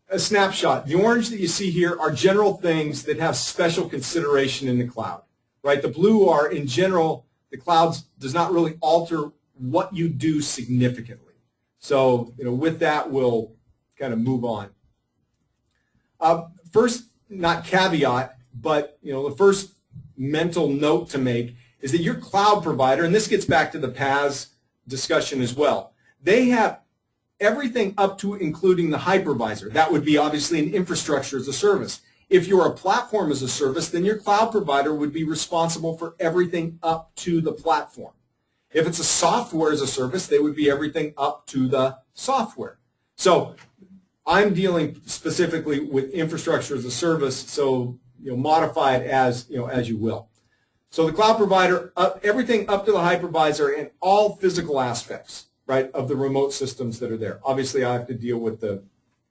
S2: a snapshot. The orange that you see here are general things that have special consideration in the cloud, right? The blue are, in general, the cloud does not really alter what you do significantly. So, with that, we'll kind of move on. First, not caveat, but, the first mental note to make is that your cloud provider, and this gets back to the PaaS discussion as well, they have everything up to including the hypervisor. That would be obviously an infrastructure as a service. If you're a platform as a service, then your cloud provider would be responsible for everything up to the platform. If it's a software as a service, they would be everything up to the software. So I'm dealing specifically with infrastructure as a service, so modify it as you will. So the cloud provider, everything up to the hypervisor and all physical aspects, right, of the remote systems that are there. Obviously, I have to deal with the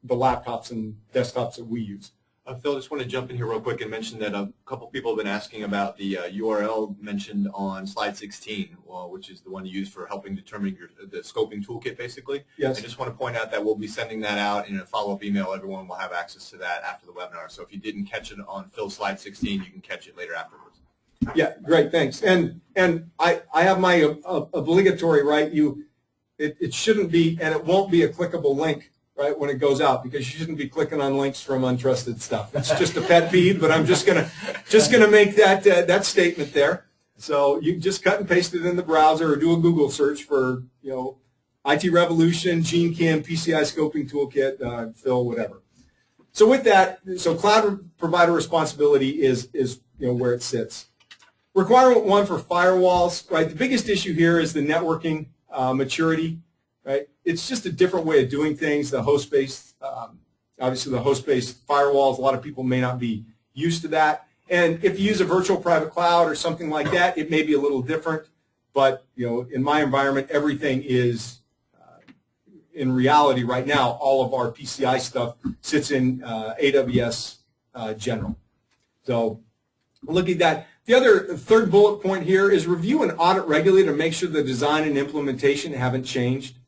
S2: laptops and desktops that we use.
S3: Phil, I just want to jump in here real quick and mention that a couple people have been asking about the URL mentioned on slide 16, which is the one you use for helping determine the scoping toolkit, basically.
S2: Yes.
S3: I just want to point out that we'll be sending that out in a follow-up email. Everyone will have access to that after the webinar. So if you didn't catch it on Phil's slide 16, you can catch it later afterwards.
S2: Yeah, great, thanks. And I have my obligatory, right? It shouldn't be, and it won't be a clickable link, right, when it goes out, because you shouldn't be clicking on links from untrusted stuff. It's just a pet peeve, but I'm just gonna make that statement there. So you just cut and paste it in the browser or do a Google search for IT Revolution, Gene Kim, PCI Scoping Toolkit, Phil, whatever. So with that, so cloud provider responsibility is where it sits. Requirement 1 for firewalls, right? The biggest issue here is the networking maturity, right? It's just a different way of doing things. The host-based, obviously the host-based firewalls, a lot of people may not be used to that. And if you use a virtual private cloud or something like that, it may be a little different. But, in my environment, everything is, in reality right now, all of our PCI stuff sits in AWS General. So look at that. The third bullet point here is review and audit regularly to make sure the design and implementation haven't changed.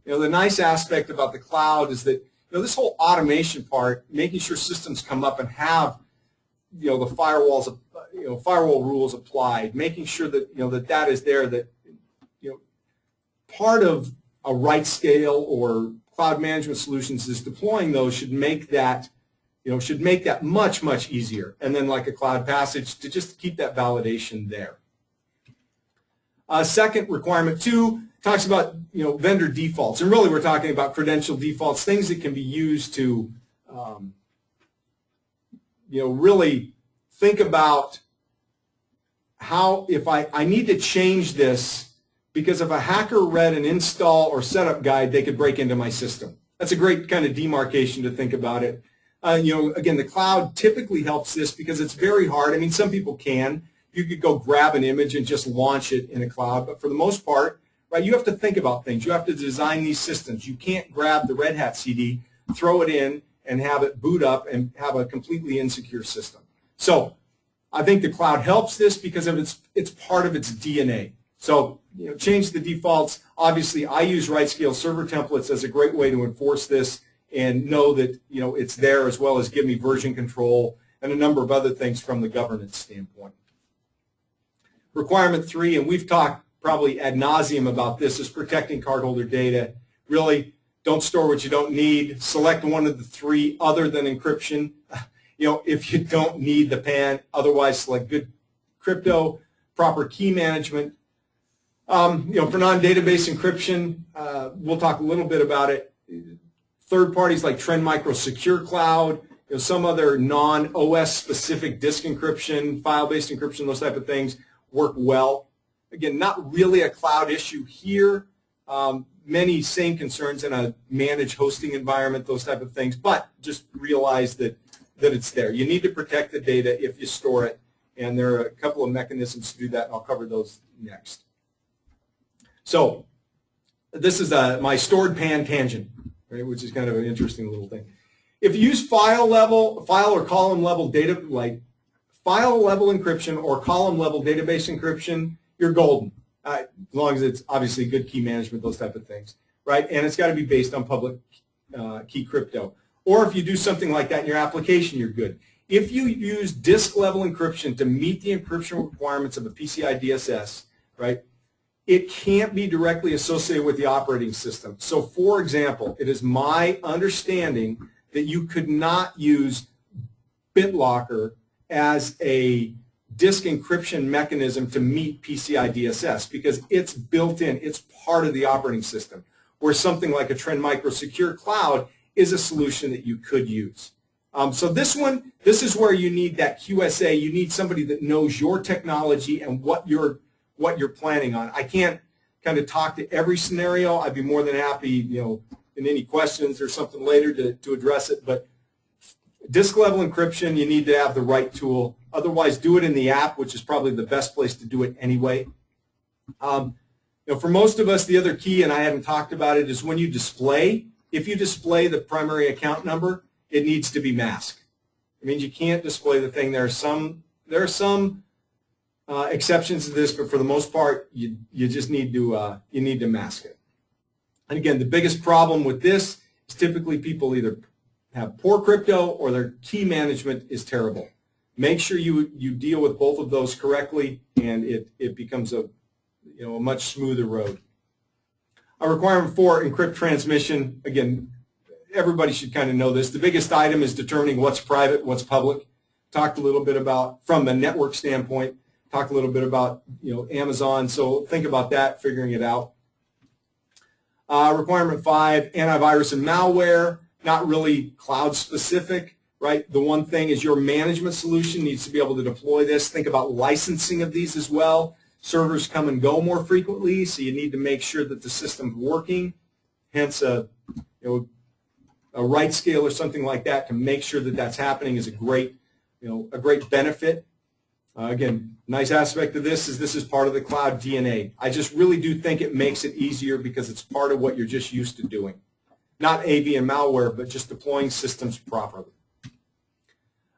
S2: The nice aspect about the cloud is that this whole automation part, making sure systems come up and have the firewalls, firewall rules applied, making sure that that is there. That part of a RightScale or cloud management solutions is deploying those should make that much, much easier. And then like a cloud passage to just keep that validation there. Second, requirement 2 talks about, vendor defaults. And really we're talking about credential defaults, things that can be used to, really think about how, if I need to change this, because if a hacker read an install or setup guide, they could break into my system. That's a great kind of demarcation to think about it. Again, the cloud typically helps this because it's very hard. I mean, some people can. You could go grab an image and just launch it in a cloud, but for the most part, right, you have to think about things. You have to design these systems. You can't grab the Red Hat CD, throw it in, and have it boot up and have a completely insecure system. So I think the cloud helps this because of it's part of its DNA. So, change the defaults. Obviously, I use RightScale Server Templates as a great way to enforce this and know that, it's there, as well as give me version control and a number of other things from the governance standpoint. Requirement 3, and we've talked probably ad nauseum about this, is protecting cardholder data. Really, don't store what you don't need. Select one of the 3 other than encryption. If you don't need the PAN, otherwise select good crypto, proper key management. For non-database encryption, we'll talk a little bit about it. Third parties like Trend Micro Secure Cloud, some other non-OS specific disk encryption, file-based encryption, those type of things work well. Again, not really a cloud issue here. Many same concerns in a managed hosting environment, those type of things, but just realize that it's there. You need to protect the data if you store it, and there are a couple of mechanisms to do that, and I'll cover those next. So this is my stored PAN tangent, right, which is kind of an interesting little thing. If you use file or column level data, like file level encryption or column level database encryption, you're golden. As long as it's obviously good key management, those type of things, right? And it's got to be based on public key crypto. Or if you do something like that in your application, you're good. If you use disk level encryption to meet the encryption requirements of a PCI DSS, right, it can't be directly associated with the operating system. So, for example, it is my understanding that you could not use BitLocker as a disk encryption mechanism to meet PCI DSS because it's built in, it's part of the operating system, where something like a Trend Micro Secure Cloud is a solution that you could use. So this is where you need that QSA. You need somebody that knows your technology and what you're planning on. I can't kind of talk to every scenario. I'd be more than happy, in any questions or something later to address it. But disk level encryption, you need to have the right tool. Otherwise, do it in the app, which is probably the best place to do it anyway. For most of us, the other key, and I haven't talked about it, is when you display. If you display the primary account number, it needs to be masked. It means you can't display the thing. There are some exceptions to this, but for the most part, you just need to mask it. And again, the biggest problem with this is typically people either have poor crypto or their key management is terrible. Make sure you deal with both of those correctly, and it becomes a much smoother road. A requirement 4, encrypt transmission. Again, everybody should kind of know this. The biggest item is determining what's private, what's public. Talked a little bit about, from a network standpoint, talked a little bit about Amazon, so think about that, figuring it out. Requirement 5, antivirus and malware, not really cloud specific, right? The one thing is your management solution needs to be able to deploy this. Think about licensing of these as well. Servers come and go more frequently, so you need to make sure that the system's working. Hence, a RightScale or something like that to make sure that that's happening is a great benefit. Again, nice aspect of this is part of the cloud DNA. I just really do think it makes it easier because it's part of what you're just used to doing. Not AV and malware, but just deploying systems properly.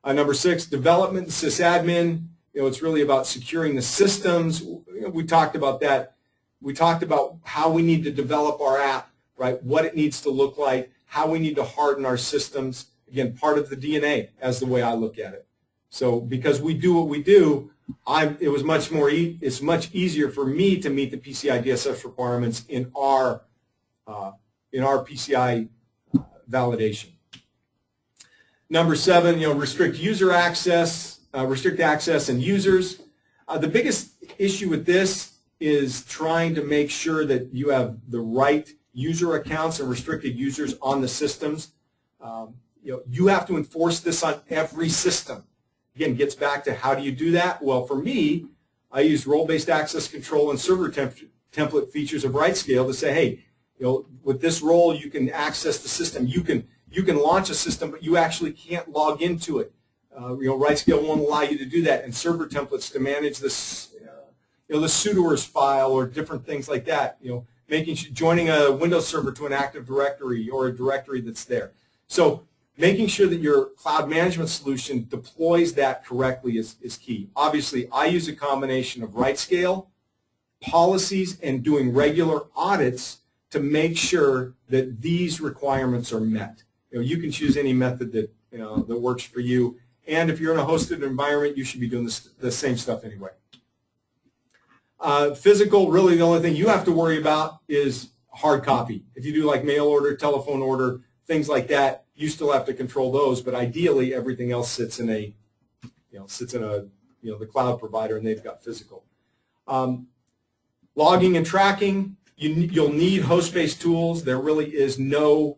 S2: Number 6, development and sysadmin. It's really about securing the systems. We talked about that. We talked about how we need to develop our app, right? What it needs to look like, how we need to harden our systems. Again, part of the DNA as the way I look at it. So because we do what we do, it's much easier for me to meet the PCI DSS requirements in our PCI validation. Number 7, restrict user access, restrict access and users. The biggest issue with this is trying to make sure that you have the right user accounts and restricted users on the systems. You have to enforce this on every system. Again, gets back to how do you do that? Well, for me, I use role-based access control and server template features of RightScale to say, hey, with this role, you can access the system. You can launch a system, but you actually can't log into it. RightScale won't allow you to do that, and server templates to manage this, the sudoers file or different things like that. Joining a Windows server to an Active Directory or a directory that's there. So making sure that your cloud management solution deploys that correctly is key. Obviously, I use a combination of RightScale, policies, and doing regular audits to make sure that these requirements are met. You can choose any method that that works for you. And if you're in a hosted environment, you should be doing the same stuff anyway. Physical, really the only thing you have to worry about is hard copy. If you do like mail order, telephone order, things like that, you still have to control those, but ideally everything else sits in a, the cloud provider, and they've got physical. Logging and tracking, you'll need host-based tools. There really is no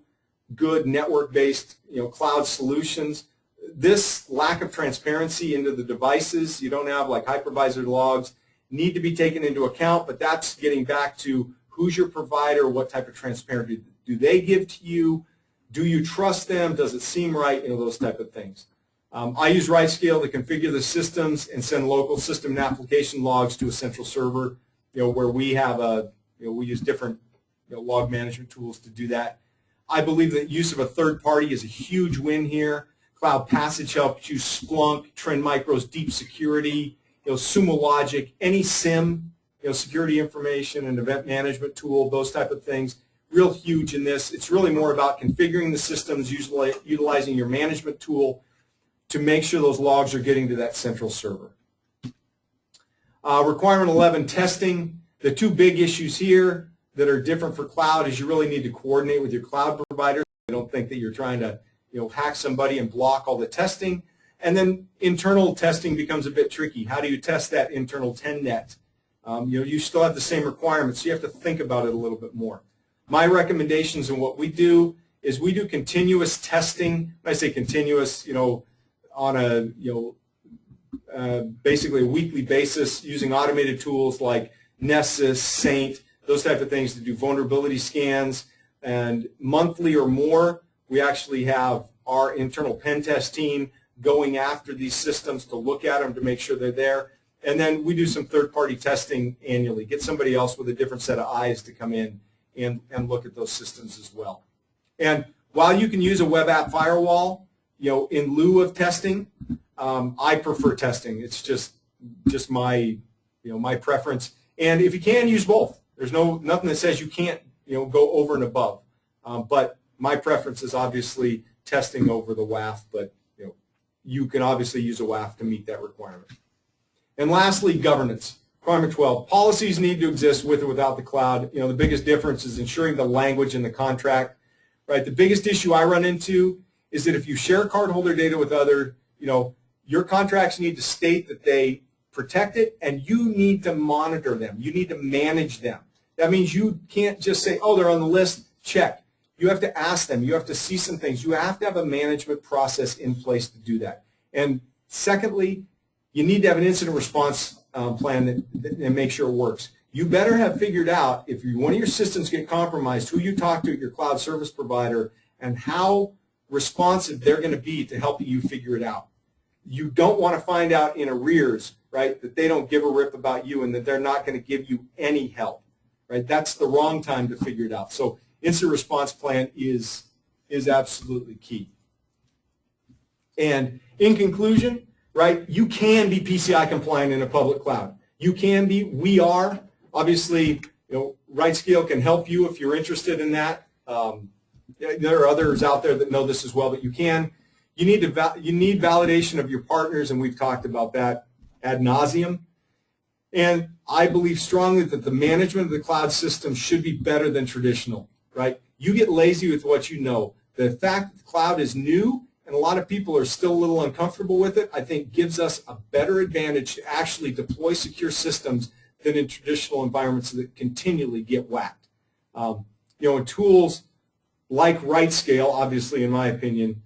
S2: good network-based, cloud solutions. This lack of transparency into the devices, you don't have like hypervisor logs, need to be taken into account, but that's getting back to who's your provider, what type of transparency do they give to you, do you trust them, does it seem right, those type of things. I use RightScale to configure the systems and send local system and application logs to a central server, where we have we use different log management tools to do that. I believe that use of a third party is a huge win here. Cloud Passage helps you, Splunk, Trend Micro's Deep Security, Sumo Logic, any SIM, security information and event management tool, those type of things, real huge in this. It's really more about configuring the systems, utilizing your management tool to make sure those logs are getting to that central server. Requirement 11, testing. The two big issues here that are different for cloud is you really need to coordinate with your cloud provider. I don't think that you're trying to hack somebody and block all the testing. And then internal testing becomes a bit tricky. How do you test that internal telnet? You still have the same requirements, so you have to think about it a little bit more. My recommendations and what we do is we do continuous testing. When I say continuous, on a basically a weekly basis using automated tools like Nessus, Saint, those type of things to do vulnerability scans. And monthly or more, we actually have our internal pen test team going after these systems to look at them to make sure they're there. And then we do some third-party testing annually. Get somebody else with a different set of eyes to come in and look at those systems as well. And while you can use a web app firewall, in lieu of testing, I prefer testing. It's just my, my preference. And if you can, use both. There's nothing that says you can't, go over and above. But my preference is obviously testing over the WAF, but you can obviously use a WAF to meet that requirement. And lastly, governance. Requirement 12, policies need to exist with or without the cloud. The biggest difference is ensuring the language in the contract. Right? The biggest issue I run into is that if you share cardholder data with other, your contracts need to state that they protect it, and you need to monitor them. You need to manage them. That means you can't just say, oh, they're on the list, check. You have to ask them. You have to see some things. You have to have a management process in place to do that. And secondly, you need to have an incident response plan and make sure it works. You better have figured out, if one of your systems get compromised, who you talk to at your cloud service provider and how responsive they're going to be to helping you figure it out. You don't want to find out in arrears, right, that they don't give a rip about you and that they're not going to give you any help, right? That's the wrong time to figure it out. So incident response plan is absolutely key. And in conclusion, right, you can be PCI compliant in a public cloud. You can be. We are. Obviously, RightScale can help you if you're interested in that. There are others out there that know this as well, but you can. You need validation of your partners, and we've talked about that ad nauseum. And I believe strongly that the management of the cloud system should be better than traditional, right? You get lazy with what you know. The fact that the cloud is new and a lot of people are still a little uncomfortable with it, I think gives us a better advantage to actually deploy secure systems than in traditional environments that continually get whacked. And tools like RightScale, obviously, in my opinion,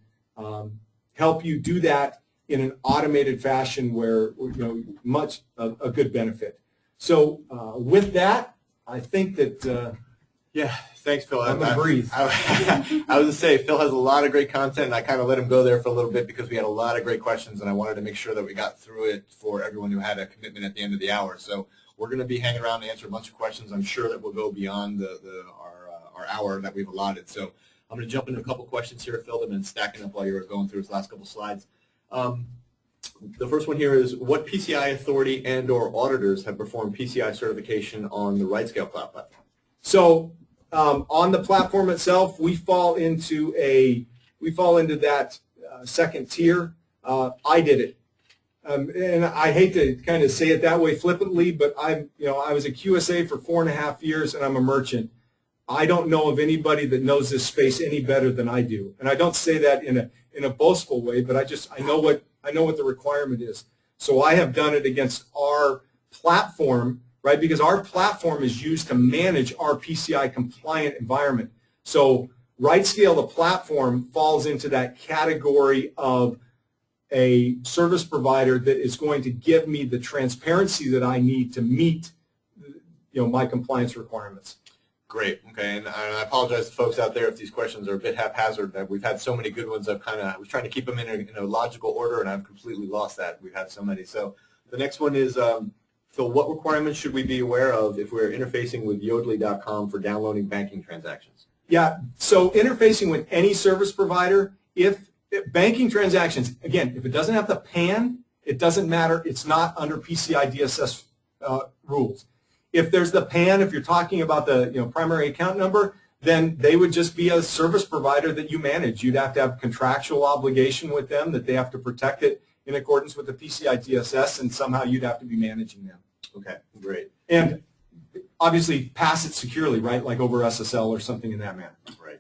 S2: help you do that in an automated fashion where, much a good benefit. So with that, I think that,
S3: yeah, thanks, Phil.
S2: I'm going to breathe.
S3: I was going to say, Phil has a lot of great content, and I kind of let him go there for a little bit because we had a lot of great questions, and I wanted to make sure that we got through it for everyone who had a commitment at the end of the hour. So we're going to be hanging around to answer a bunch of questions. I'm sure that we'll go beyond our hour that we've allotted. So I'm going to jump into a couple questions here, Phil, that have been stacking up while you were going through his last couple slides. The first one here is, what PCI authority and or auditors have performed PCI certification on the RightScale Cloud platform?
S2: So on the platform itself, we fall into that second tier. I did it. And I hate to kind of say it that way flippantly, but I was a QSA for 4.5 years, and I'm a merchant. I don't know of anybody that knows this space any better than I do, and I don't say that in a boastful way, but I know what the requirement is. So I have done it against our platform, right? Because our platform is used to manage our PCI compliant environment. So RightScale, the platform, falls into that category of a service provider that is going to give me the transparency that I need to meet, my compliance requirements.
S3: Great. Okay, and I apologize to folks out there if these questions are a bit haphazard. We've had so many good ones. I was trying to keep them in a logical order, and I've completely lost that. We've had so many. So the next one is, Phil, what requirements should we be aware of if we're interfacing with Yodlee.com for downloading banking transactions? Yeah.
S2: So interfacing with any service provider, if banking transactions, again, if it doesn't have the PAN, it doesn't matter. It's not under PCI DSS rules. If there's the PAN, if you're talking about the primary account number, then they would just be a service provider that you manage. You'd have to have contractual obligation with them that they have to protect it in accordance with the PCI DSS, and somehow you'd have to be managing them.
S3: Okay, great.
S2: And obviously pass it securely, right, like over SSL or something in that manner.
S3: Right.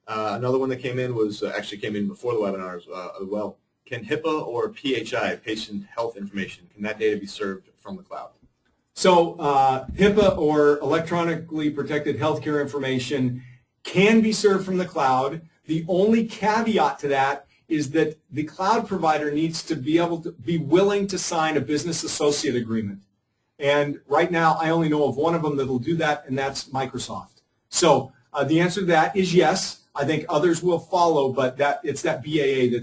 S3: Another one that came in was actually came in before the webinar as well. Can HIPAA or PHI, patient health information, can that data be served from the cloud?
S2: So HIPAA, or electronically protected healthcare information, can be served from the cloud. The only caveat to that is that the cloud provider needs to be able to be willing to sign a business associate agreement. And right now, I only know of one of them that will do that, and that's Microsoft. So the answer to that is yes. I think others will follow, but it's that BAA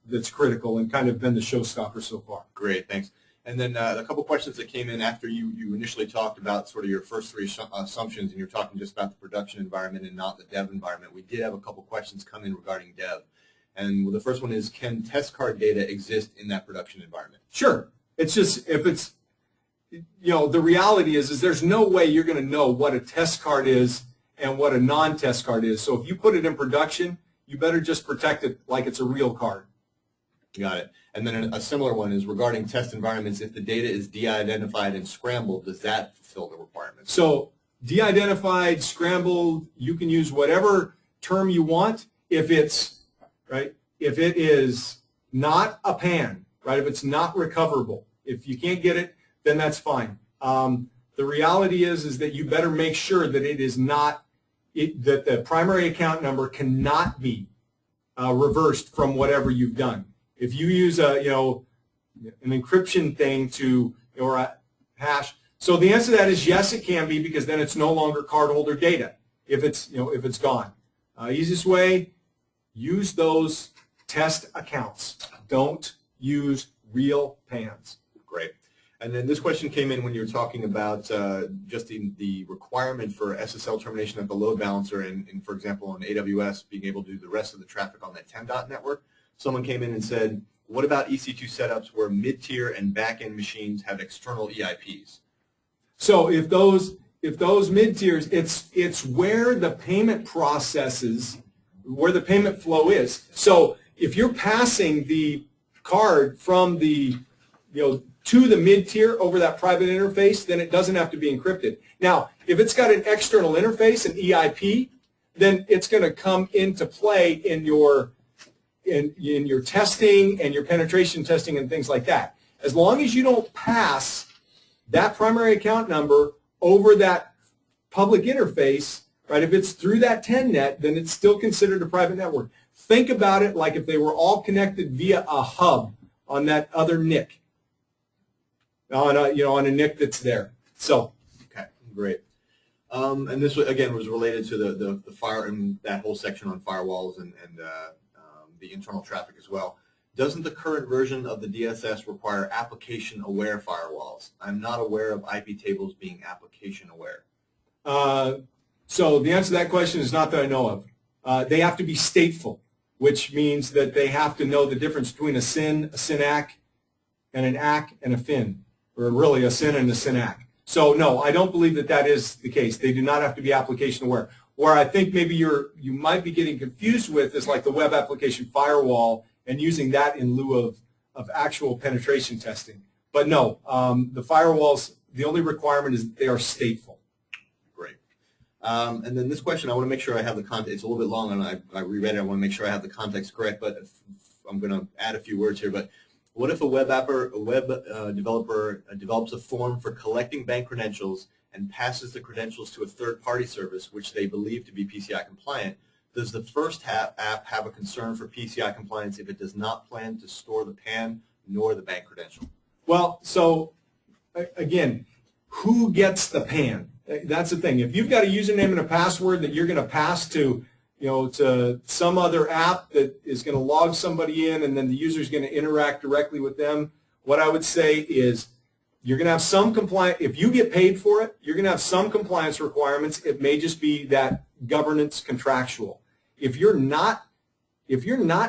S2: that's critical and kind of been the showstopper so far.
S3: Great, thanks. And then a couple questions that came in after you initially talked about sort of your first three assumptions, and you're talking just about the production environment and not the dev environment. We did have a couple questions come in regarding dev. And the first one is, can test card data exist in that production environment?
S2: Sure. It's just, if it's, the reality is there's no way you're going to know what a test card is and what a non-test card is. So if you put it in production, you better just protect it like it's a real card.
S3: Got it. And then a similar one is regarding test environments. If the data is de-identified and scrambled, does that fulfill the requirements?
S2: So de-identified, scrambled, you can use whatever term you want. If it's, right, if it is not a PAN, right, if it's not recoverable, if you can't get it, then that's fine. The reality is that you better make sure that it is not, that the primary account number cannot be reversed from whatever you've done. If you use an encryption thing or a hash, so the answer to that is yes, it can be, because then it's no longer cardholder data if it's gone. Easiest way, use those test accounts. Don't use real PANs.
S3: Great. And then this question came in when you were talking about just the requirement for SSL termination at the load balancer, and for example, on AWS being able to do the rest of the traffic on that 10-dot network. Someone came in and said, what about EC2 setups where mid-tier and back-end machines have external EIPs?
S2: So if those mid-tiers, it's where the payment processes, where the payment flow is. So if you're passing the card from the, to the mid-tier over that private interface, then it doesn't have to be encrypted. Now, if it's got an external interface, an EIP, then it's going to come into play in your testing and your penetration testing and things like that. As long as you don't pass that primary account number over that public interface, right, if it's through that 10-net, then it's still considered a private network. Think about it like if they were all connected via a hub on that other NIC, on a NIC that's there. So,
S3: okay, great. And this again was related to the fire and that whole section on firewalls and the internal traffic as well. Doesn't the current version of the DSS require application-aware firewalls? I'm not aware of IP tables being application-aware.
S2: So the answer to that question is not that I know of. They have to be stateful, which means that they have to know the difference between a SYN, a SYNAC, and an ACK and a FIN, or really a SYN and a SYNAC. So no, I don't believe that is the case. They do not have to be application-aware. Where I think maybe you might be getting confused with is like the web application firewall and using that in lieu of actual penetration testing. But no, the firewalls, the only requirement is they are stateful.
S3: Great. And then this question, I want to make sure I have the context. It's a little bit long, and I reread it. I want to make sure I have the context correct, but I'm going to add a few words here. But what if a web developer develops a form for collecting bank credentials and passes the credentials to a third-party service, which they believe to be PCI compliant? Does the first app have a concern for PCI compliance if it does not plan to store the PAN nor the bank credential?
S2: Well, so again, who gets the PAN? That's the thing. If you've got a username and a password that you're going to pass to, to some other app that is going to log somebody in, and then the user is going to interact directly with them, what I would say is you're going to have some compliance. If you get paid for it, you're going to have some compliance requirements. It may just be that governance contractual. If you're not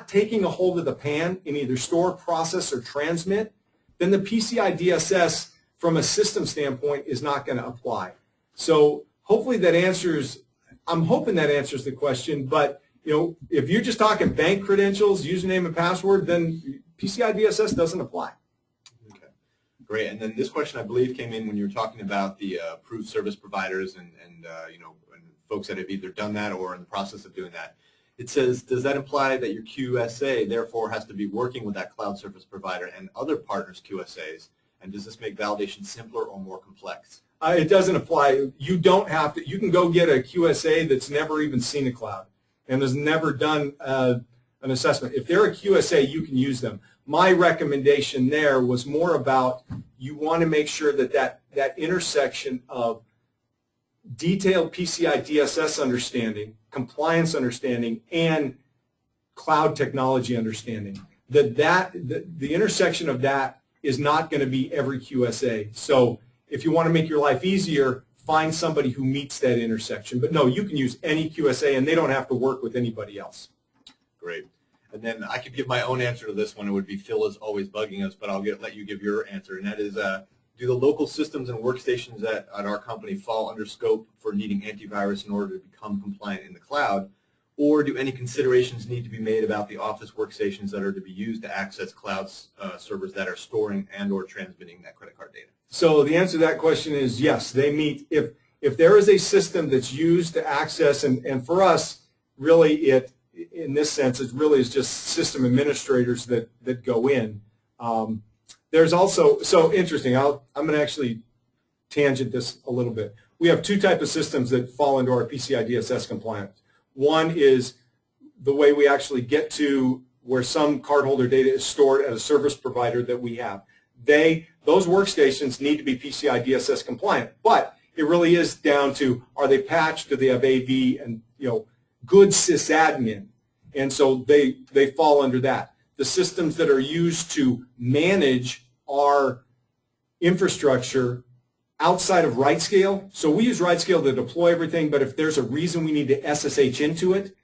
S2: taking a hold of the PAN in either store, process, or transmit, then the PCI DSS from a system standpoint is not going to apply. So hopefully that answers, I'm hoping that answers the question, but if you're just talking bank credentials, username and password, then PCI DSS doesn't apply.
S3: Okay, great. And then this question I believe came in when you were talking about the approved service providers and folks that have either done that or in the process of doing that. It says, does that imply that your QSA therefore has to be working with that cloud service provider and other partners' QSAs? And does this make validation simpler or more complex?
S2: It doesn't apply. You don't have to. You can go get a QSA that's never even seen a cloud and has never done an assessment. If they're a QSA, you can use them. My recommendation there was more about you want to make sure that intersection of detailed PCI DSS understanding, compliance understanding, and cloud technology understanding, the intersection of that is not going to be every QSA. So if you want to make your life easier, find somebody who meets that intersection. But no, you can use any QSA, and they don't have to work with anybody else.
S3: Great. And then I could give my own answer to this one. It would be Phil is always bugging us, but I'll let you give your answer. And that is, do the local systems and workstations at our company fall under scope for needing antivirus in order to become compliant in the cloud? Or do any considerations need to be made about the office workstations that are to be used to access cloud servers that are storing and or transmitting that credit card data?
S2: So the answer to that question is yes, they meet. If there is a system that's used to access, and for us, really in this sense, it really is just system administrators that go in. There's also, so interesting, I'm going to actually tangent this a little bit. We have two types of systems that fall into our PCI DSS compliance. One is the way we actually get to where some cardholder data is stored at a service provider that we have. Those workstations need to be PCI DSS compliant, but it really is down to, are they patched, do they have AV, and good sysadmin, and so they fall under that. The systems that are used to manage our infrastructure outside of RightScale, so we use RightScale to deploy everything, but if there's a reason we need to SSH into it,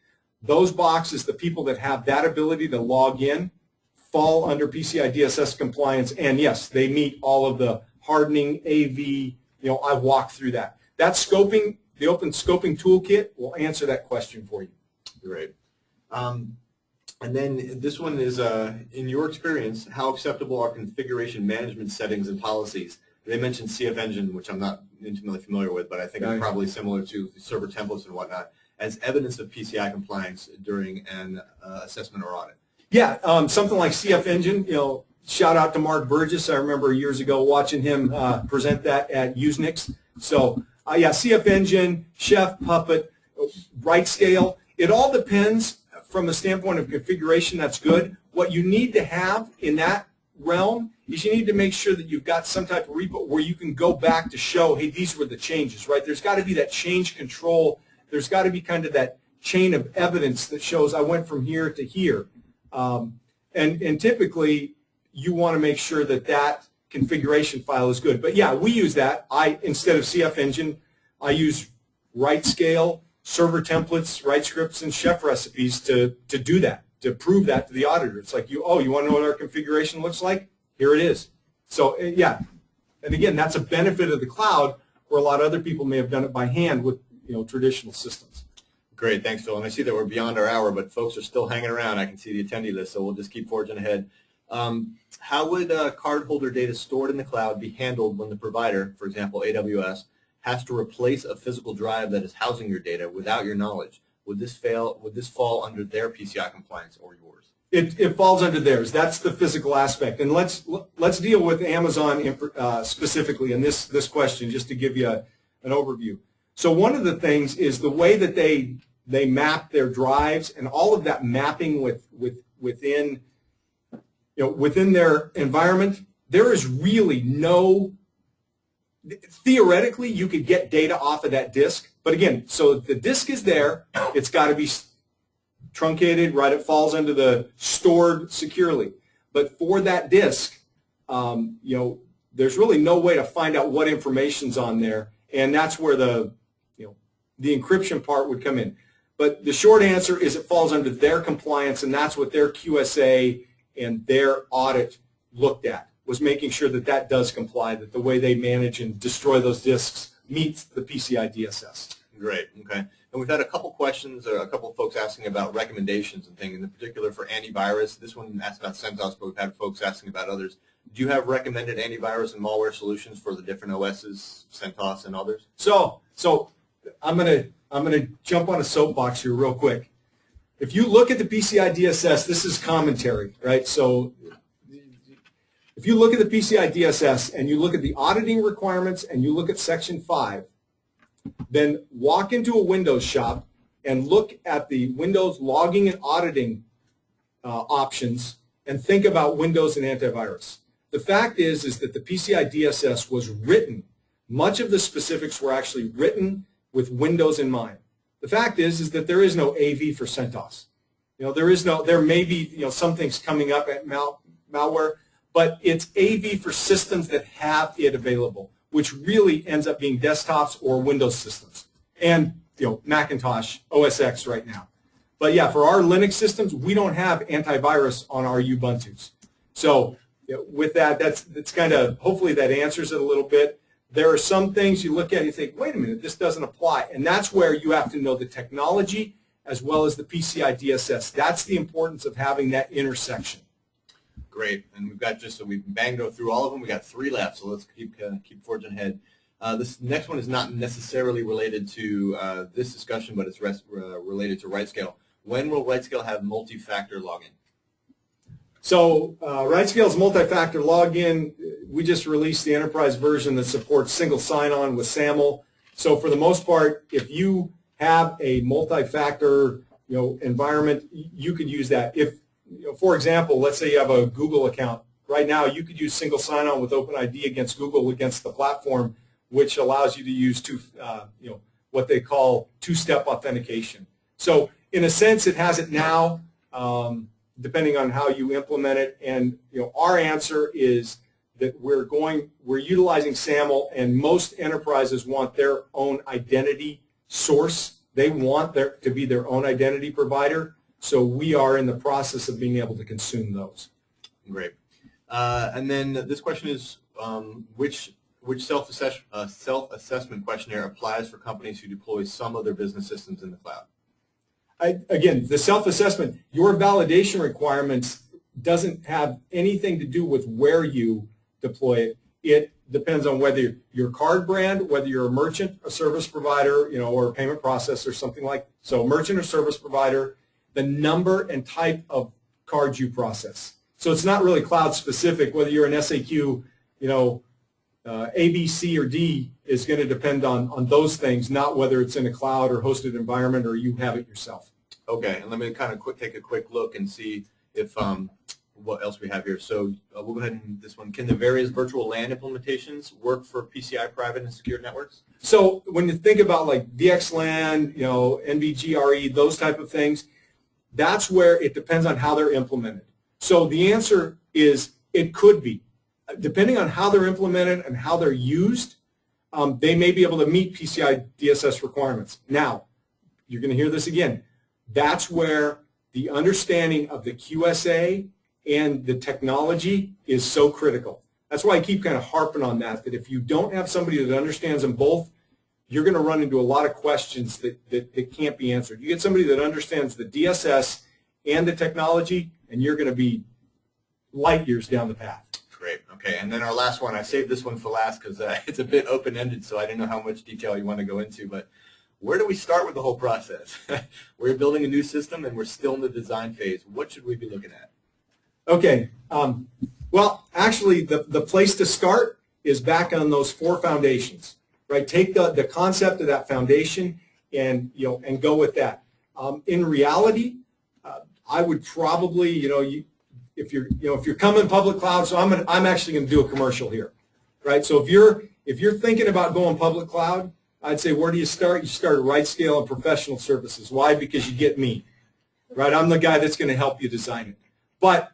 S2: those boxes, the people that have that ability to log in, fall under PCI DSS compliance, and yes, they meet all of the hardening, AV, I walked through that. That scoping, the open scoping toolkit will answer that question for you.
S3: Great. And then this one is, in your experience, how acceptable are configuration management settings and policies? They mentioned CF Engine, which I'm not intimately familiar with, but I think it's probably similar to server templates and whatnot, as evidence of PCI compliance during an assessment or audit.
S2: Yeah, something like CF Engine, shout out to Mark Burgess. I remember years ago watching him present that at Usenix. So, yeah, CF Engine, Chef, Puppet, RightScale. It all depends from a standpoint of configuration. That's good. What you need to have in that realm is you need to make sure that you've got some type of repo where you can go back to show, hey, these were the changes, right? There's got to be that change control. There's got to be kind of that chain of evidence that shows I went from here to here. And typically, you want to make sure that configuration file is good. But yeah, we use that. Instead of CF Engine, I use RightScale, Server Templates, RightScripts, and Chef recipes to do that, to prove that to the auditor. It's like, you want to know what our configuration looks like? Here it is. So yeah, and again, that's a benefit of the cloud where a lot of other people may have done it by hand with traditional systems.
S3: Great, thanks, Phil. And I see that we're beyond our hour, but folks are still hanging around. I can see the attendee list, so we'll just keep forging ahead. How would cardholder data stored in the cloud be handled when the provider, for example, AWS, has to replace a physical drive that is housing your data without your knowledge? Would this fall under their PCI compliance or yours?
S2: It falls under theirs. That's the physical aspect. And let's deal with Amazon specifically in this question, just to give you an overview. So one of the things is the way that they map their drives and all of that mapping within their environment. There is really no. Theoretically, you could get data off of that disk, but again, so the disk is there. It's got to be truncated, right? It falls under the stored securely. But for that disk, there's really no way to find out what information's on there, and that's where the encryption part would come in. But the short answer is it falls under their compliance, and that's what their QSA and their audit looked at, was making sure that that does comply, that the way they manage and destroy those disks meets the PCI DSS.
S3: Great, okay. And we've had a couple questions, or a couple of folks asking about recommendations and things, in particular for antivirus. This one asked about CentOS, but we've had folks asking about others. Do you have recommended antivirus and malware solutions for the different OSs, CentOS and others?
S2: So I'm gonna jump on a soapbox here real quick. If you look at the PCI DSS, this is commentary, right? So if you look at the PCI DSS and you look at the auditing requirements and you look at Section 5, then walk into a Windows shop and look at the Windows logging and auditing options and think about Windows and antivirus. The fact is that the PCI DSS was written, much of the specifics were actually written with Windows in mind. The fact is that there is no AV for CentOS. There may be some things coming up at malware, but it's AV for systems that have it available, which really ends up being desktops or Windows systems, and Macintosh OS X right now. But yeah, for our Linux systems, we don't have antivirus on our Ubuntus. So with that, that's kind of, hopefully that answers it a little bit. There are some things you look at and you think, wait a minute, this doesn't apply. And that's where you have to know the technology as well as the PCI DSS. That's the importance of having that intersection.
S3: Great. And we've got we've banged through all of them. We got 3 left, so let's keep forging ahead. This next one is not necessarily related to this discussion, but it's related to RightScale. When will RightScale have multi-factor login?
S2: So RightScale's multi-factor login, we just released the enterprise version that supports single sign-on with SAML. So for the most part, if you have a multi-factor environment, you could use that. If for example, let's say you have a Google account. Right now, you could use single sign-on with OpenID against Google against the platform, which allows you to use what they call two-step authentication. So in a sense, it has it now. Depending on how you implement it, and our answer is that we're utilizing SAML, and most enterprises want their own identity source. They want there to be their own identity provider, so we are in the process of being able to consume those.
S3: Great. And then this question is, which self-assessment questionnaire applies for companies who deploy some of their business systems in the cloud?
S2: Again, the self-assessment, your validation requirements doesn't have anything to do with where you deploy it. It depends on whether you're card brand, whether you're a merchant, a service provider, or a payment processor, something like so. Merchant or service provider, the number and type of cards you process. So it's not really cloud specific. Whether you're an SAQ, A, B, C, or D is going to depend on those things, not whether it's in a cloud or hosted environment or you have it yourself.
S3: Okay, and let me kind of take a quick look and see if what else we have here. So we'll go ahead and this one. Can the various virtual LAN implementations work for PCI private and secure networks? So
S2: when you think about like VXLAN, NVGRE, those type of things, that's where it depends on how they're implemented. So the answer is it could be. Depending on how they're implemented and how they're used, they may be able to meet PCI DSS requirements. Now, you're going to hear this again. That's where the understanding of the QSA and the technology is so critical. That's why I keep kind of harping on that if you don't have somebody that understands them both, you're going to run into a lot of questions that can't be answered. You get somebody that understands the DSS and the technology, and you're going to be light years down the path.
S3: Great. Okay. And then our last one, I saved this one for last because it's a bit open-ended, so I didn't know how much detail you want to go into. But where do we start with the whole process? We're building a new system, and we're still in the design phase. What should we be looking at?
S2: Okay. Well, actually, the place to start is back on those 4 foundations, right? Take the concept of that foundation and and go with that. In reality, I would probably if you're coming public cloud, so I'm actually going to do a commercial here, right? So if you're thinking about going public cloud, I'd say where do you start? You start at RightScale and professional services. Why? Because you get me, right? I'm the guy that's going to help you design it. But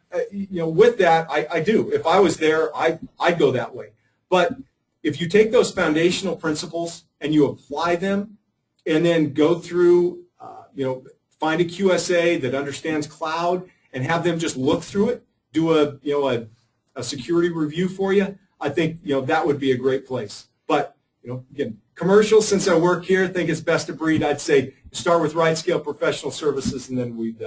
S2: with that, I do. If I was there, I'd go that way. But if you take those foundational principles and you apply them, and then go through, find a QSA that understands cloud, and have them just look through it, do a security review for you, I think that would be a great place. But again, commercial, since I work here, I think it's best of breed. I'd say start with RightScale professional services, and then we'd.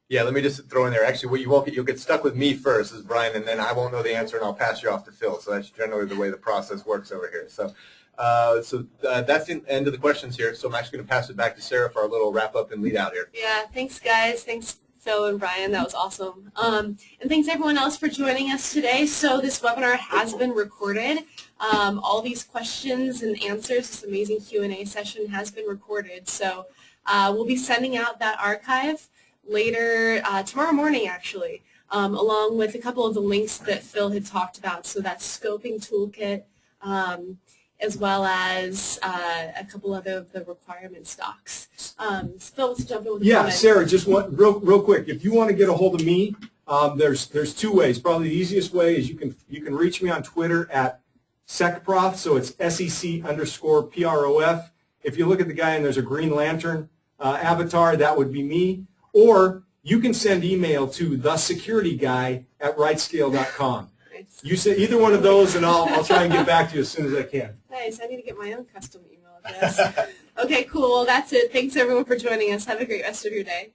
S3: Yeah, let me just throw in there. Actually, you'll get stuck with me first, as Brian, and then I won't know the answer, and I'll pass you off to Phil. So that's generally the way the process works over here. So, that's the end of the questions here. So I'm actually going to pass it back to Sarah for our little wrap up and lead out here.
S1: Yeah, thanks guys. Thanks Phil and Brian. That was awesome. And thanks everyone else for joining us today. So this webinar has been recorded. All these questions and answers, this amazing Q&A session has been recorded. So we'll be sending out that archive later tomorrow morning, actually, along with a couple of the links that Phil had talked about. So that's scoping toolkit, as well as a couple other of the requirements docs. Phil, let's jump in with the comments.
S2: Sarah, just real quick. If you want to get a hold of me, there's 2 ways. Probably the easiest way is you can reach me on Twitter at SecProf, so it's SEC_PROF. If you look at the guy and there's a green lantern avatar, that would be me. Or you can send email to thesecurityguy@rightscale.com. You say either one of those, and I'll try and get back to you as soon as I can.
S1: Nice. I need to get my own custom email address. Okay, cool. Well, that's it. Thanks, everyone, for joining us. Have a great rest of your day.